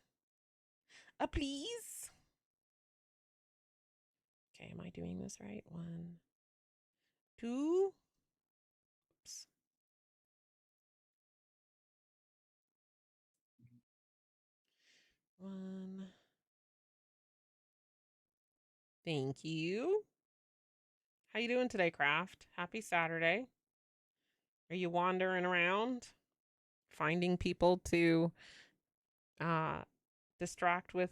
S1: Please. Okay, am I doing this right? 1, 2. Oops. 1. Thank you. How you doing today, Craft? Happy Saturday. Are you wandering around, finding people to distract with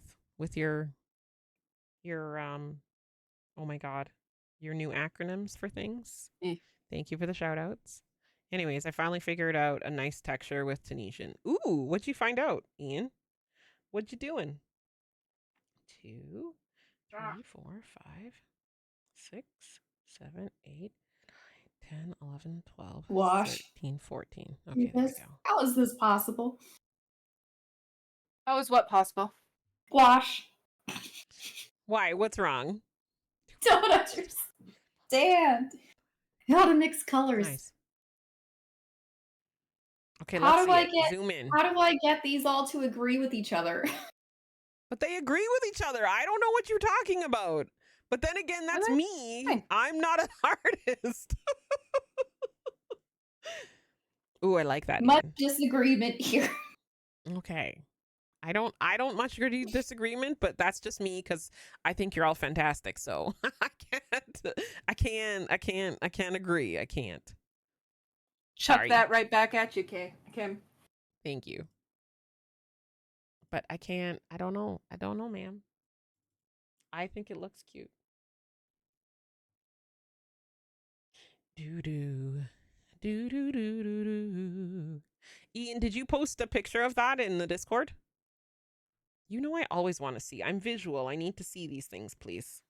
S1: your oh my God, your new acronyms for things?
S2: Eh.
S1: Thank you for the shout outs. Anyways, I finally figured out a nice texture with Tunisian. Ooh, what'd you find out, Ian? What'd you doing? 2, 3, 4, 5, 6, 7, 8, 10, 11, 12,
S4: Wash.
S1: 13, 14. Okay, there we go.
S4: How is this possible?
S2: How is what possible?
S4: Wash.
S1: Why? What's wrong?
S4: Don't understand. How to mix colors.
S1: Nice. Okay,
S4: How
S1: let's
S4: do
S1: see
S4: I
S1: it.
S4: get-
S1: Zoom in.
S4: How do I get these all to agree with each other?
S1: But they agree with each other. I don't know what you're talking about. But then again, that's
S2: Really?
S1: me.
S2: Fine.
S1: I'm not an artist. Ooh, I like that.
S4: Much
S1: Ian.
S4: disagreement here.
S1: Okay. I don't much agree disagreement, but that's just me because I think you're all fantastic. So I can't agree. I can't.
S2: Chuck
S1: Sorry.
S2: that right back at you, Kim.
S1: Thank you. But I don't know. I don't know, ma'am. I think it looks cute. Doo doo. Doo doo doo doo doo. Ian, did you post a picture of that in the Discord? You know I always want to see. I'm visual. I need to see these things, please.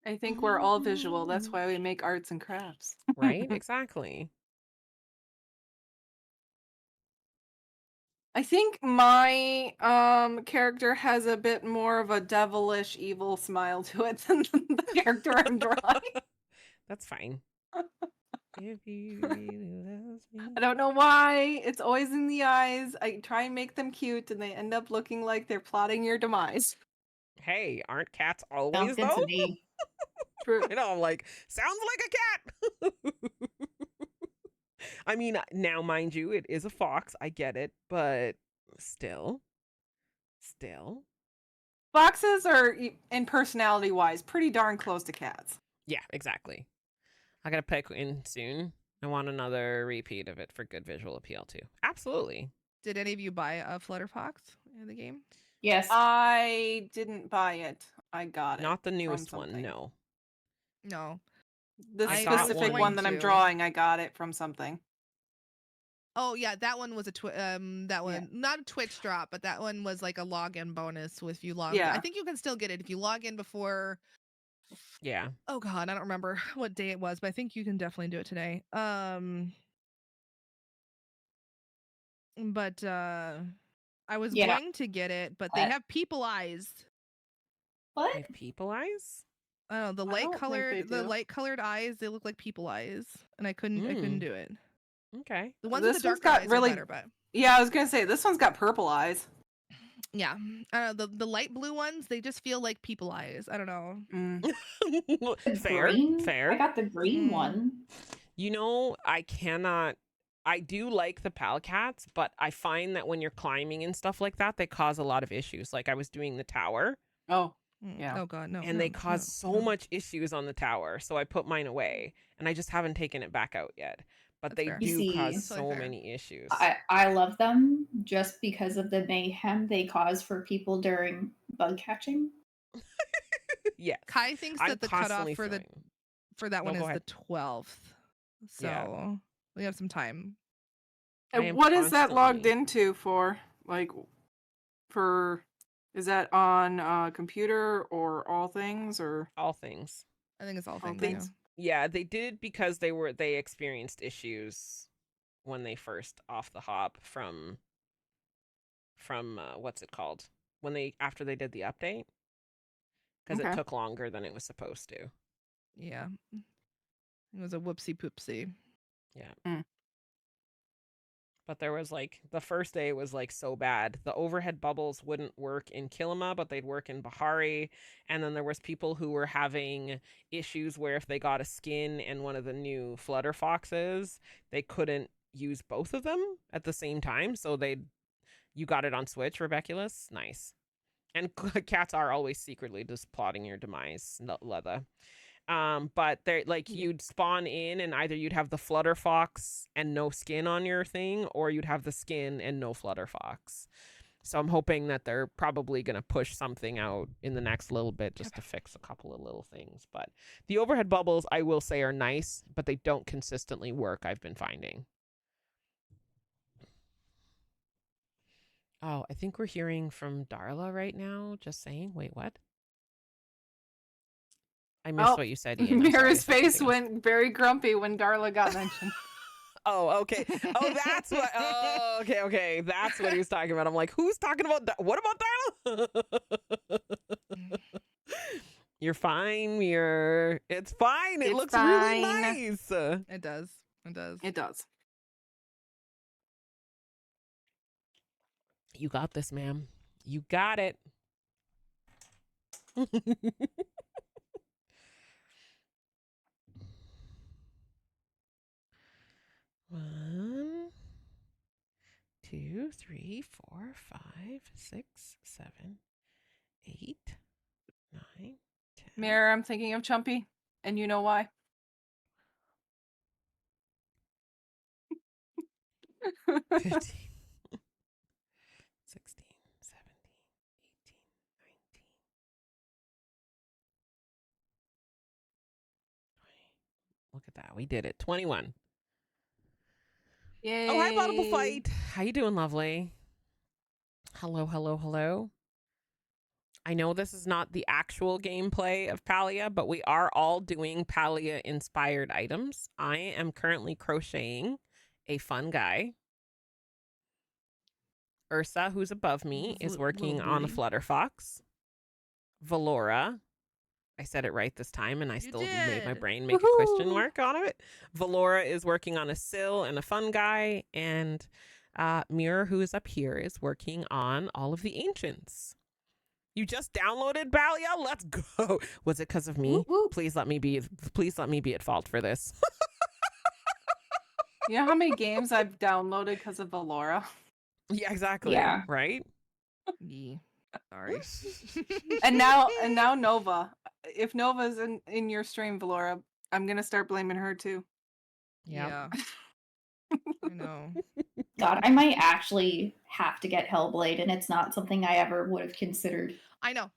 S2: I think we're all visual. That's why we make arts and crafts.
S1: Right? Exactly.
S2: I think my character has a bit more of a devilish evil smile to it than the character I'm drawing.
S1: That's fine. If you really love me.
S2: I don't know why. It's always in the eyes. I try and make them cute and they end up looking like they're plotting your demise.
S1: Hey, aren't cats always
S4: Sounds good
S1: though?
S4: to me.
S2: True.
S1: I know, I'm like, sounds like a cat. I mean, now mind you, it is a fox. I get it, but still.
S2: Foxes are, in personality wise, pretty darn close to cats.
S1: Yeah, exactly. I gotta pick in soon. I want another repeat of it for good visual appeal too. Absolutely.
S3: Did any of you buy a Flutterfox in the game?
S4: Yes.
S2: I didn't buy it. I got it.
S1: Not the
S2: from
S1: newest one,
S2: something.
S1: no.
S3: No.
S2: The
S1: I got
S2: specific
S1: one.
S2: one that I'm
S3: to.
S2: drawing, I got it from something.
S3: Oh yeah, that one was that one
S2: Yeah.
S3: not a Twitch drop, but that one was like a login bonus if you log.
S2: Yeah.
S3: I think you can still get it if you log in before.
S1: Yeah.
S3: Oh god, I don't remember what day it was, but I think you can definitely do it today. But I was
S4: Yeah.
S3: going to get it, but they have people eyes.
S4: What?
S1: They have people eyes?
S3: I don't know,
S2: I don't think they do.
S3: light colored eyes, they look like people eyes, and I couldn't
S1: Mm.
S3: do it.
S1: Okay.
S3: The ones
S2: This
S3: with the
S2: one's
S3: darker
S2: got
S3: eyes
S2: really-
S3: are better, but
S2: Yeah, I was gonna say this one's got purple eyes.
S3: yeah, I don't know, the light blue ones, they just feel like people eyes. I don't know.
S2: Mm.
S4: The
S1: Fair.
S4: green? I
S1: Fair.
S4: got the green
S3: Mm.
S4: one.
S1: You know, I do like the pal cats, but I find that when you're climbing and stuff like that, they cause a lot of issues. Like I was doing the tower
S2: Oh,
S3: Mm,
S2: Yeah.
S3: Oh god, no.
S1: and
S3: no,
S1: they cause
S3: no,
S1: so
S3: no.
S1: much issues on the tower. So I put mine away and I just haven't taken it back out yet. But
S3: That's
S1: they
S3: fair.
S1: do
S4: You see,
S1: cause
S3: That's totally
S1: so
S3: fair.
S1: many issues.
S4: I love them just because of the mayhem they cause for people during bug catching.
S1: Yes.
S3: Kai thinks
S1: I'm
S3: that the cutoff
S1: constantly
S3: for
S1: throwing.
S3: that
S1: No,
S3: one
S1: go
S3: is
S1: ahead.
S3: the 12th.
S1: Yeah.
S3: So we have some time.
S1: I
S2: And
S1: am
S2: what is that logged
S1: constantly-
S2: into for? Like, is that on computer or all things or?
S1: All things.
S3: I think it's all
S2: All
S3: things.
S2: things.
S3: Yeah.
S1: Yeah, they did because they experienced issues when they first off the hop from what's it called? When they after they did the update, because it
S2: Okay.
S1: took longer than it was supposed to.
S3: Yeah. It was a whoopsie poopsie.
S1: Yeah.
S2: Mm.
S1: But there was like the first day was like so bad. The overhead bubbles wouldn't work in Kilima, but they'd work in Bahari. And then there was people who were having issues where if they got a skin and one of the new Flutter Foxes, they couldn't use both of them at the same time. So you got it on Switch, Rebeculous. Nice. And cats are always secretly just plotting your demise, Leather. But they're like
S2: Yeah.
S1: you'd spawn in and either you'd have the Flutter Fox and no skin on your thing, or you'd have the skin and no Flutter Fox. So I'm hoping that they're probably gonna push something out in the next little bit just to fix a couple of little things. But the overhead bubbles, I will say, are nice, but they don't consistently work, I've been finding. Oh, I think we're hearing from Darla right now. Just saying. Wait, what? I missed what you said, Ian. I'm sorry
S2: Mira's
S1: if I cut
S2: face
S1: you off.
S2: went very grumpy when Darla got mentioned.
S1: Oh, okay. Oh, that's what. Oh, okay, okay. That's what he was talking about. I'm like, who's talking about? What about Darla? You're fine. It's fine. It
S2: It's
S1: looks really
S2: fine.
S1: nice.
S3: It does. It does.
S2: It does.
S1: You got this, ma'am. You got it. One, two, three, four, five, six, seven, 8, 9, 10.
S2: Mira, I'm thinking of Chumpy, and you know why.
S1: 15, 16, 17, 18, 19, 20. Look at that. We did it. 21.
S2: Yay.
S1: Oh, hi, Audible Fight. How you doing, lovely? Hello, hello, hello. I know this is not the actual gameplay of Palia, but we are all doing Palia-inspired items. I am currently crocheting a fun guy. Ursa, who's above me, is working
S3: Little
S1: on a
S3: booty.
S1: Flutter Fox. Valora, I said it right this time, and I
S3: You
S1: still made my
S3: did.
S1: brain make a question
S2: Woohoo.
S1: mark on it. Valora is working on a Sill and a fun guy, and Mirror, who is up here, is working on all of the ancients. You just downloaded Balia? Let's go. Was it because of me?
S4: Whoop, whoop.
S1: Please let me be at fault for this.
S2: You know how many games I've downloaded because of Valora?
S1: Yeah, exactly.
S4: Yeah.
S1: Right?
S3: Yeah. Sorry.
S2: And now Nova. If Nova's in your stream, Valora, I'm gonna start blaming her too.
S1: Yep.
S3: Yeah. I know.
S4: God, I might actually have to get Hellblade, and it's not something I ever would have considered.
S3: I know.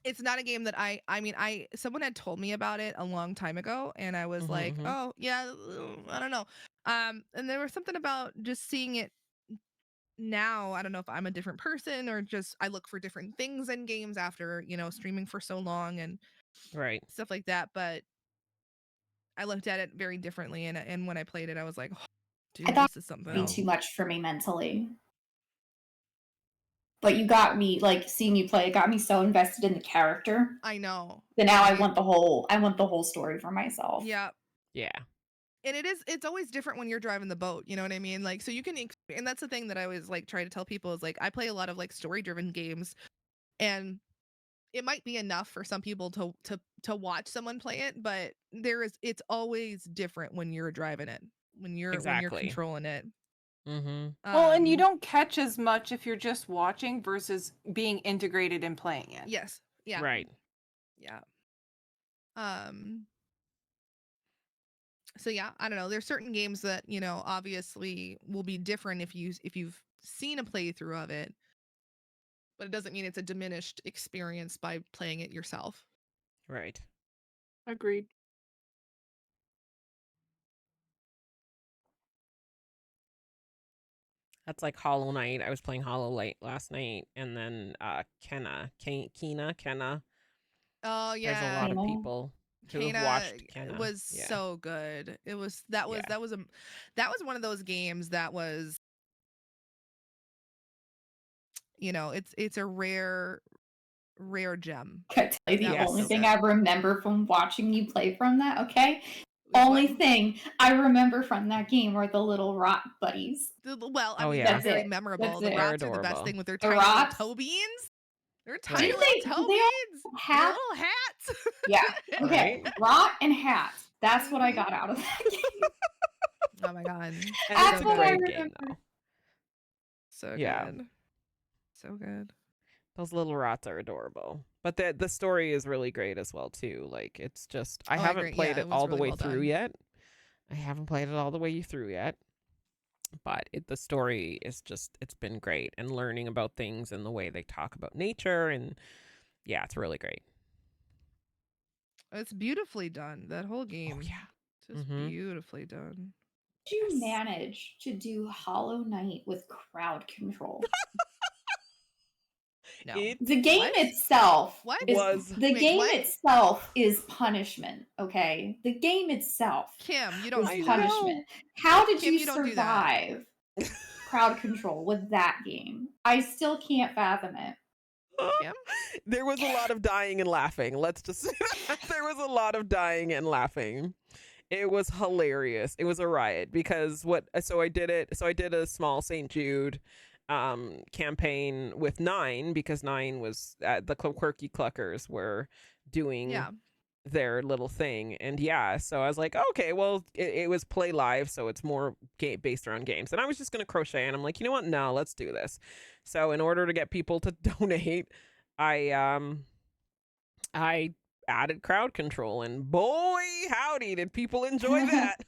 S3: It's not a game that I mean, someone had told me about it a long time ago, and I was like,
S1: mhm.
S3: oh yeah, I don't know. And there was something about just seeing it now. I don't know if I'm a different person or just I look for different things in games after, streaming for so long and
S1: Right.
S3: stuff like that. But I looked at it very differently, and when I played it, I was like, oh, dude,
S4: I thought
S3: this is something
S4: it'd be
S3: else.
S4: too much for me mentally. But you got me, like, seeing you play, it got me so invested in the character.
S3: I know.
S4: That now I
S3: right?
S4: want the whole story for myself.
S3: Yeah.
S1: Yeah.
S3: And it's always different when you're driving the boat, you know what I mean? Like, so you can and that's the thing that I always like try to tell people is like I play a lot of like story driven games, and it might be enough for some people to watch someone play it, but it's always different when you're driving it, when you're
S1: Exactly.
S3: controlling it.
S1: Mm-hmm.
S2: Well, and you
S3: Um,
S2: don't catch as much if you're just watching versus being integrated and playing it.
S3: Yes. Yeah.
S1: Right.
S3: Yeah. So yeah, I don't know. There's certain games that, obviously will be different if you've seen a playthrough of it. but it doesn't mean it's a diminished experience by playing it yourself.
S1: Right.
S2: Agreed.
S1: That's like Hollow Knight. I was playing Hollow Knight last night, and then Kenna.
S3: Oh
S1: There's a
S3: yeah,
S1: lot of
S4: Kena.
S1: people who have
S3: Kana
S1: watched Kenna.
S3: was
S1: Yeah.
S3: so good. It was
S1: Yeah.
S3: that was one of those games that was, it's a rare gem.
S4: Can I tell you the
S3: That was
S4: only
S3: so
S4: thing
S3: good.
S4: I remember from watching you play from that, okay?
S3: What?
S4: Only thing I remember from that game were the little rot buddies.
S3: Well, I
S1: Oh,
S3: mean,
S1: yeah.
S3: they're very
S4: That's it.
S3: memorable.
S4: That's
S3: The
S4: it.
S1: They're
S3: rots are the best
S1: adorable.
S3: thing with their
S4: The
S3: tiny little
S4: rots?
S3: toe beans. They're tiny
S1: Right.
S3: little
S4: Didn't
S3: toe
S4: they all
S3: beans. Their
S4: have-
S3: little hats.
S4: Yeah. Okay.
S1: Right?
S4: Rot and hats. That's what I
S3: Mhm.
S4: got out of that game.
S3: Oh my god.
S1: And
S4: That's
S1: it's a
S4: what I
S1: great game,
S4: remember.
S1: though.
S3: So
S1: Yeah.
S3: good. So good.
S1: Those little rots are adorable. But the story is really great as well, too. Like, it's just, I
S3: Oh, I
S1: haven't
S3: agree.
S1: played
S3: Yeah,
S1: it
S3: it was
S1: all the
S3: really
S1: way
S3: well
S1: through
S3: done.
S1: yet. I haven't played it all the way through yet. But the story is just, it's been great. And learning about things and the way they talk about nature. And yeah, it's really great.
S3: It's beautifully done. That whole game.
S1: Oh, yeah.
S3: Just
S1: Mhm.
S3: beautifully done.
S4: Did you
S1: Yes.
S4: manage to do Hollow Knight with crowd control?
S3: No.
S1: It
S4: The game
S3: What?
S4: itself
S3: What?
S4: is
S1: was.
S4: the
S3: Wait,
S4: game
S3: what?
S4: itself is punishment, okay? The game itself
S3: Kim, you
S4: is
S3: don't
S1: I
S3: do that.
S4: punishment. How did
S3: Kim,
S4: you
S3: you don't do that.
S4: survive crowd control with that game? I still can't fathom it.
S3: Kim?
S1: There was a lot of dying and laughing. Let's just say that. There was a lot of dying and laughing. It was hilarious. It was a riot because so I did it. So I did a small St. Jude campaign with 9 because 9 was the Quirky Cluckers were doing
S3: Yeah.
S1: their little thing. And yeah, so I was like, okay, well, it was play live, so it's more based around games. And I was just going to crochet, and I'm like, you know what? No, let's do this. So in order to get people to donate, I added crowd control, and boy, howdy, did people enjoy that.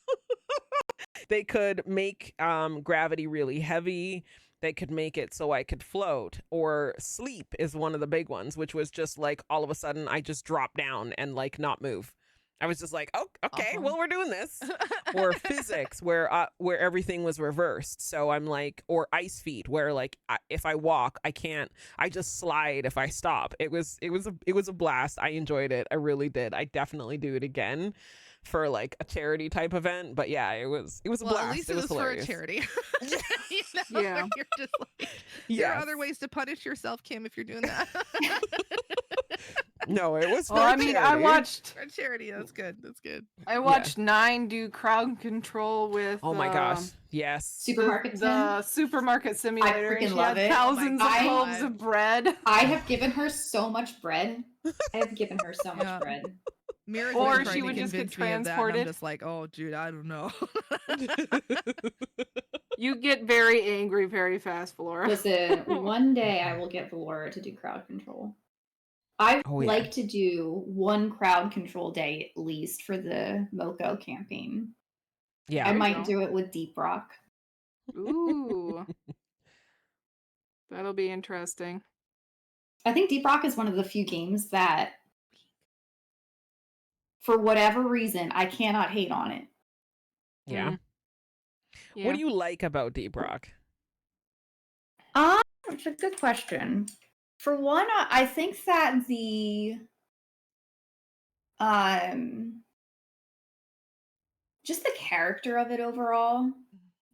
S1: They could make gravity really heavy. They could make it so I could float, or sleep is one of the big ones, which was just like all of a sudden I just drop down and like not move. I was just like, oh, okay,
S3: Awesome.
S1: well, we're doing this. Or physics, where everything was reversed. So I'm like, or ice feet, where like if I walk, I can't. I just slide if I stop. It was a blast. I enjoyed it. I really did. I definitely do it again for like a charity type event. But yeah, it was a
S3: Well,
S1: blast.
S3: at least
S1: it
S3: it was for a
S1: hilarious.
S3: charity. You
S2: Yeah.
S3: You're just like, there
S1: Yes.
S3: are other ways to punish yourself, Kim, if you're doing that.
S1: No, it was for
S2: Well,
S1: a
S2: I mean,
S1: charity.
S3: For a charity, that's good. That's good.
S2: I watched 9 do crowd control with
S1: Oh my gosh. Yes.
S4: Supermarket
S2: the supermarket simulator.
S4: freaking
S2: And she
S4: love
S2: had
S4: it.
S2: thousands
S3: Oh my
S2: of loaves
S3: God.
S2: of bread.
S4: I have given her so much bread. I have given her so much
S3: Yeah.
S4: bread.
S3: Mira's
S2: Or
S3: been trying
S2: she
S3: to
S2: would just get
S3: convince me of that, and I'm
S2: transported.
S3: just like, oh, dude, I don't know.
S2: You get very angry very fast, Flora.
S4: Listen, one day I will get Valora to do crowd control. I
S1: Oh,
S4: would
S1: yeah.
S4: like to do one crowd control day at least for the Moko campaign.
S1: Yeah.
S4: I
S2: There you
S4: might
S2: go.
S4: do it with Deep Rock.
S2: Ooh. That'll be interesting.
S4: I think Deep Rock is one of the few games that, for whatever reason, I cannot hate on it.
S1: Yeah.
S2: Yeah.
S1: What do you like about Deep Rock?
S4: It's a good question. For one, I think that the just the character of it overall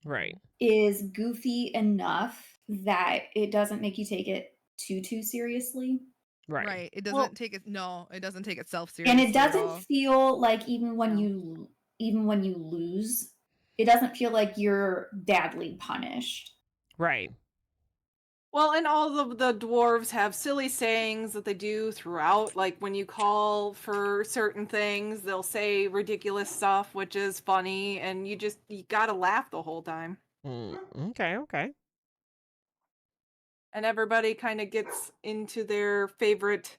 S1: Right.
S4: is goofy enough that it doesn't make you take it too seriously.
S1: Right.
S3: Right. It
S2: Well-
S3: doesn't take it. No, it doesn't take itself seriously.
S4: And it
S3: at
S4: doesn't
S3: all.
S4: feel like even when
S2: No.
S4: you lose, it doesn't feel like you're badly punished.
S1: Right.
S2: Well, and all of the dwarves have silly sayings that they do throughout. Like when you call for certain things, they'll say ridiculous stuff, which is funny, and you gotta laugh the whole time.
S1: Okay. Okay.
S2: And everybody kind of gets into their favorite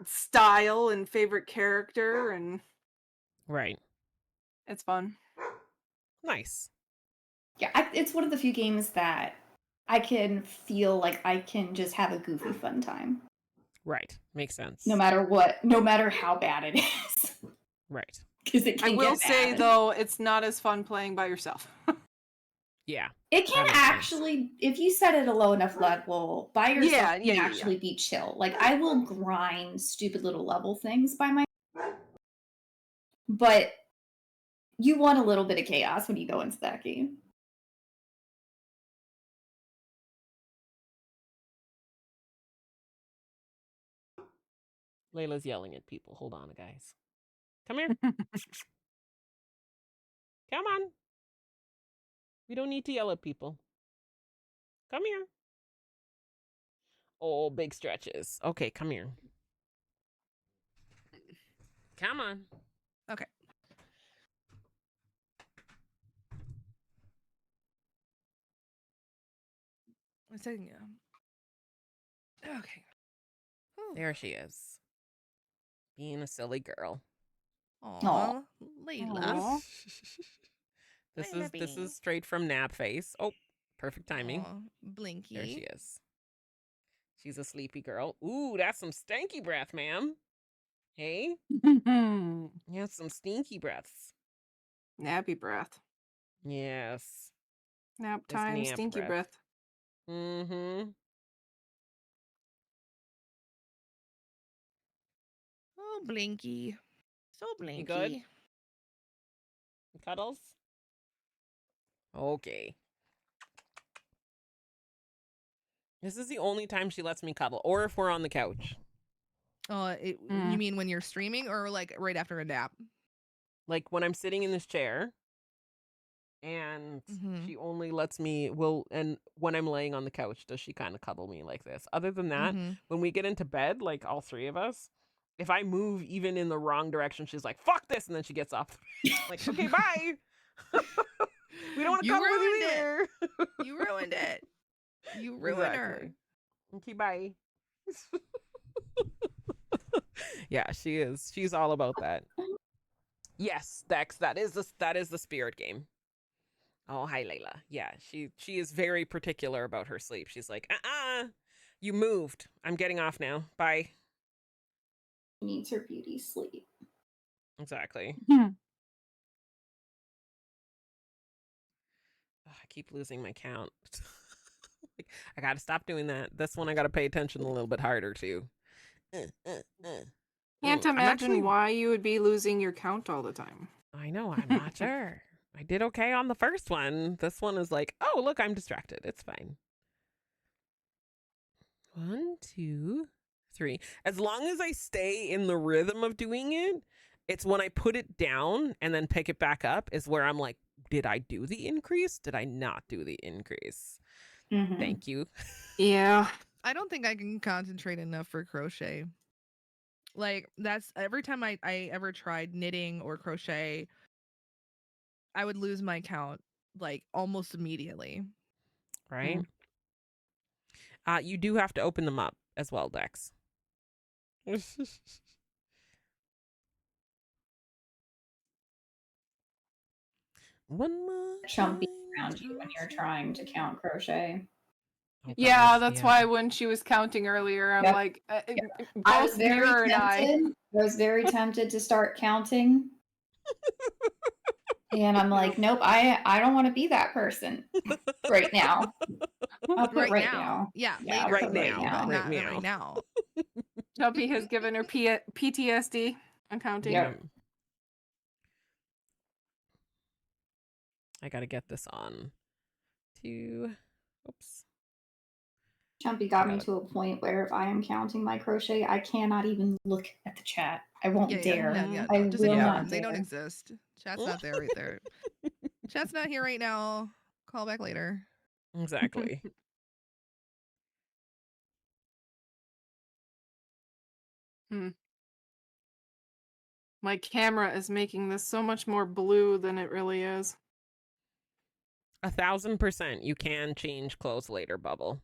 S2: style and favorite character, and
S1: Right.
S2: it's fun.
S1: Nice.
S4: Yeah, it's one of the few games that I can feel like I can just have a goofy fun time.
S1: Right. Makes sense.
S4: No matter what, no matter how bad it is.
S1: Right.
S4: Because it
S2: I
S4: can
S2: will
S4: get
S2: say
S4: bad.
S2: though, it's not as fun playing by yourself.
S1: Yeah.
S4: It can
S1: makes sense.
S4: actually, if you set it a low enough level, by yourself
S2: Yeah,
S4: can actually be chill. Like I will grind stupid little level things by my, but you want a little bit of chaos when you go into that game.
S1: Layla's yelling at people. Hold on, guys. Come here. Come on. We don't need to yell at people. Come here. Oh, big stretches. Okay, come here. Come on.
S3: Okay. I'm saying, yeah. Okay. Whew.
S1: There she is. Being a silly girl.
S3: Aw, Layla.
S2: Aw.
S1: This
S3: Layla
S1: is
S3: bean.
S1: straight from Nap Face. Oh, perfect timing.
S3: Aw, Blinky.
S1: There she is. She's a sleepy girl. Ooh, that's some stanky breath, ma'am. Hey, you have some stinky breaths.
S2: Nappy breath.
S1: Yes.
S2: Nap
S1: It's
S2: time,
S1: nap
S2: stinky breath.
S1: Mm-hmm.
S3: Oh, Blinky. So Blinky.
S1: You good? Cuddles? Okay. This is the only time she lets me cuddle, or if we're on the couch.
S3: You mean when you're streaming or like right after a nap?
S1: Like when I'm sitting in this chair and she only lets me, and when I'm laying on the couch, does she kind of cuddle me like this? Other than that, when we get into bed, like all three of us, if I move even in the wrong direction, she's like, fuck this, and then she gets up. Like, okay, bye. We don't want to cuddle with you either.
S3: You ruined it. You ruined her.
S1: Okay, bye. Yeah, she is. She's all about that. Yes, Dex, that is the spirit game. Oh, hi, Layla. Yeah, she is very particular about her sleep. She's like, you moved. I'm getting off now. Bye.
S4: Needs her beauty sleep.
S1: Exactly. I keep losing my count. I got to stop doing that. This one I got to pay attention a little bit harder to.
S2: Can't imagine why you would be losing your count all the time.
S1: I know, I'm not sure. I did okay on the first one. This one is like, oh, look, I'm distracted. It's fine. 1, 2, 3. As long as I stay in the rhythm of doing it, it's when I put it down and then pick it back up is where I'm like, did I do the increase? Did I not do the increase? Thank you.
S2: Yeah.
S3: I don't think I can concentrate enough for crochet. Like that's every time I ever tried knitting or crochet, I would lose my count like almost immediately.
S1: Right? You do have to open them up as well, Dex. One more
S4: Chumpy around you when you're trying to count crochet.
S1: Oh,
S2: Yeah,
S1: gosh,
S2: that's why when she was counting earlier, I'm
S4: Yep.
S2: like,
S4: I was
S2: both
S4: very
S2: Mira and
S4: tempted. I was very tempted to start counting. And I'm like, nope, I don't want to be that person right now. I'll put right now.
S3: Yeah,
S4: Yeah,
S3: later.
S1: right
S3: maybe,
S1: now.
S3: but
S1: Right
S3: not
S1: now.
S3: right now.
S2: Jumpy has given her PTSD on counting.
S4: Yep.
S1: I gotta get this on to. Oops.
S4: Chumpy got me to a point where if I am counting my crochet, I cannot even look at the chat. I won't dare. I
S3: Just
S4: will
S3: ignore
S4: not
S3: them. They don't
S4: dare.
S3: exist. Chat's not there right there. Chat's not here right now. Call back later.
S1: Exactly.
S2: My camera is making this so much more blue than it really is.
S1: 1000%. You can change clothes later, Bubble.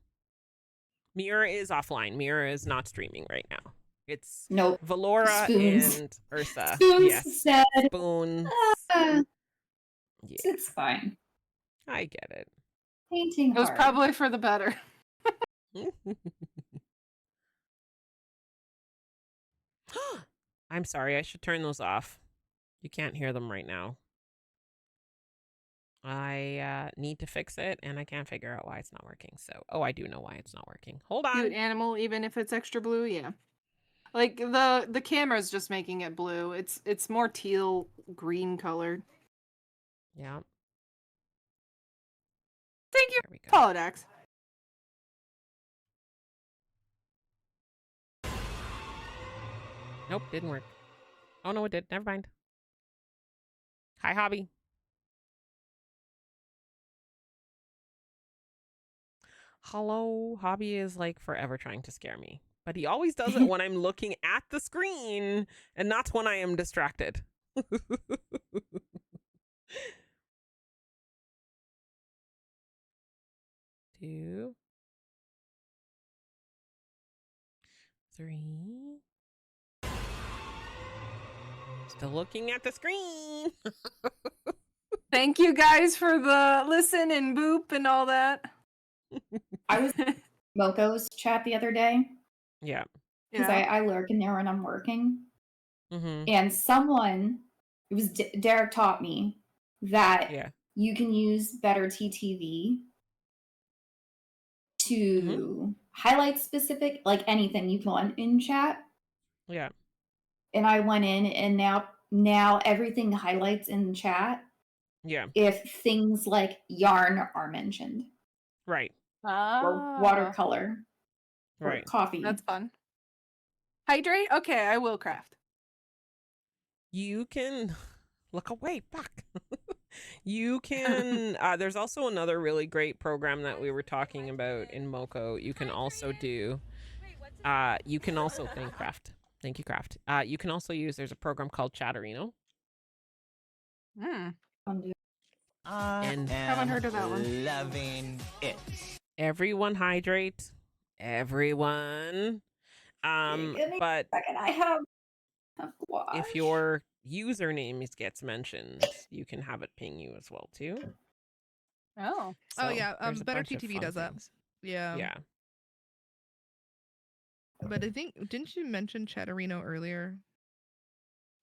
S1: Mira is offline. Mira is not streaming right now. It's Valora
S4: Spoons.
S1: and Ursa.
S4: Spoons
S1: Yes.
S4: said,
S1: Spoons.
S4: Yeah.
S1: Yeah.
S4: It's fine.
S1: I get it.
S4: painting
S2: It was
S4: hard.
S2: probably for the better.
S1: I'm sorry. I should turn those off. You can't hear them right now. I need to fix it, and I can't figure out why it's not working. So, I do know why it's not working. Hold
S2: Cute
S1: on.
S2: animal, even if it's extra blue. Yeah. Like the camera's just making it blue. It's more teal green colored.
S1: Yeah,
S2: Thank you,
S1: there we go.
S2: Polydex.
S1: Nope, didn't work. Oh, no, it did. Never mind. Hi, Hobby. Hello. Hobby is like forever trying to scare me. But he always does it when I'm looking at the screen and not when I am distracted. 2, 3. Still looking at the screen.
S2: Thank you guys for the listen and boop and all that.
S4: I was in Moko's chat the other day
S1: Yeah.
S4: because I lurk in there when I'm working.
S1: Mm-hmm.
S4: And someone, it was Derek taught me that
S1: Yeah.
S4: you can use Better TTV to highlight specific, like anything you want in chat.
S1: Yeah.
S4: And I went in, and now everything highlights in chat
S1: Yeah.
S4: if things like yarn are mentioned,
S1: Right.
S4: or watercolor, or
S1: Right.
S4: coffee.
S2: That's fun. Hydrate? Okay, I will craft.
S1: You can look away. Fuck. You can. There's also another really great program that we were talking about in Moko. You can also do. You can also Thank you, Craft. You can also use. There's a program called Chatterino.
S2: And haven't heard of that one.
S5: Loving it.
S1: Everyone hydrate. Everyone. But
S4: Second, I have
S1: if your username gets mentioned, you can have it ping you as well too.
S2: Oh.
S1: So
S3: yeah.
S1: there's a
S3: Better
S1: bunch of
S3: TTV
S1: fun
S3: does that.
S1: things.
S3: Yeah.
S1: Yeah.
S3: But I think, didn't you mention Chatterino earlier?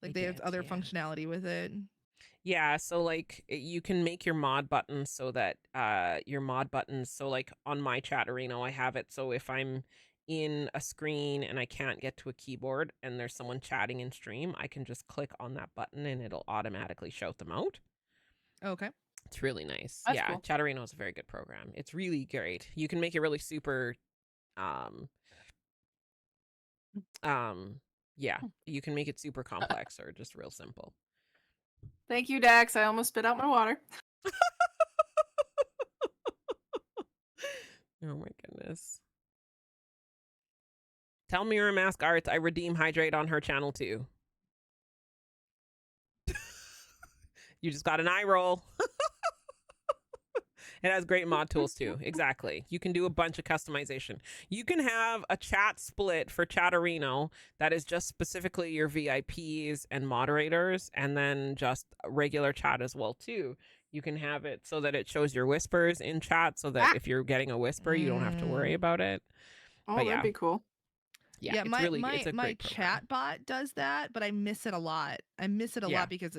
S3: Like they have
S1: did,
S3: other
S1: yeah.
S3: functionality with it.
S1: Yeah, so like you can make your mod buttons so that so like on my Chatterino I have it so if I'm in a screen and I can't get to a keyboard and there's someone chatting in stream, I can just click on that button and it'll automatically shout them out.
S3: Okay.
S1: It's really nice.
S2: That's
S1: yeah,
S2: cool.
S1: Chatterino is a very good program. It's really great. You can make it really super yeah, you can make it super complex or just real simple.
S2: Thank you, Dax. I almost spit out my water.
S1: Oh my goodness. Tell Mirror Mask Arts I redeem Hydrate on her channel too. You just got an eye roll. It has great mod tools too. Exactly. You can do a bunch of customization. You can have a chat split for Chatterino that is just specifically your VIPs and moderators, and then just regular chat as well too. You can have it so that it shows your whispers in chat so that if you're getting a whisper, you don't have to worry about it.
S2: Oh,
S1: But
S2: that'd be cool.
S1: Yeah, it's
S3: my
S1: really it's a
S3: my
S1: great program.
S3: chat bot does that, but I miss it a lot. I miss it a
S1: Yeah.
S3: lot because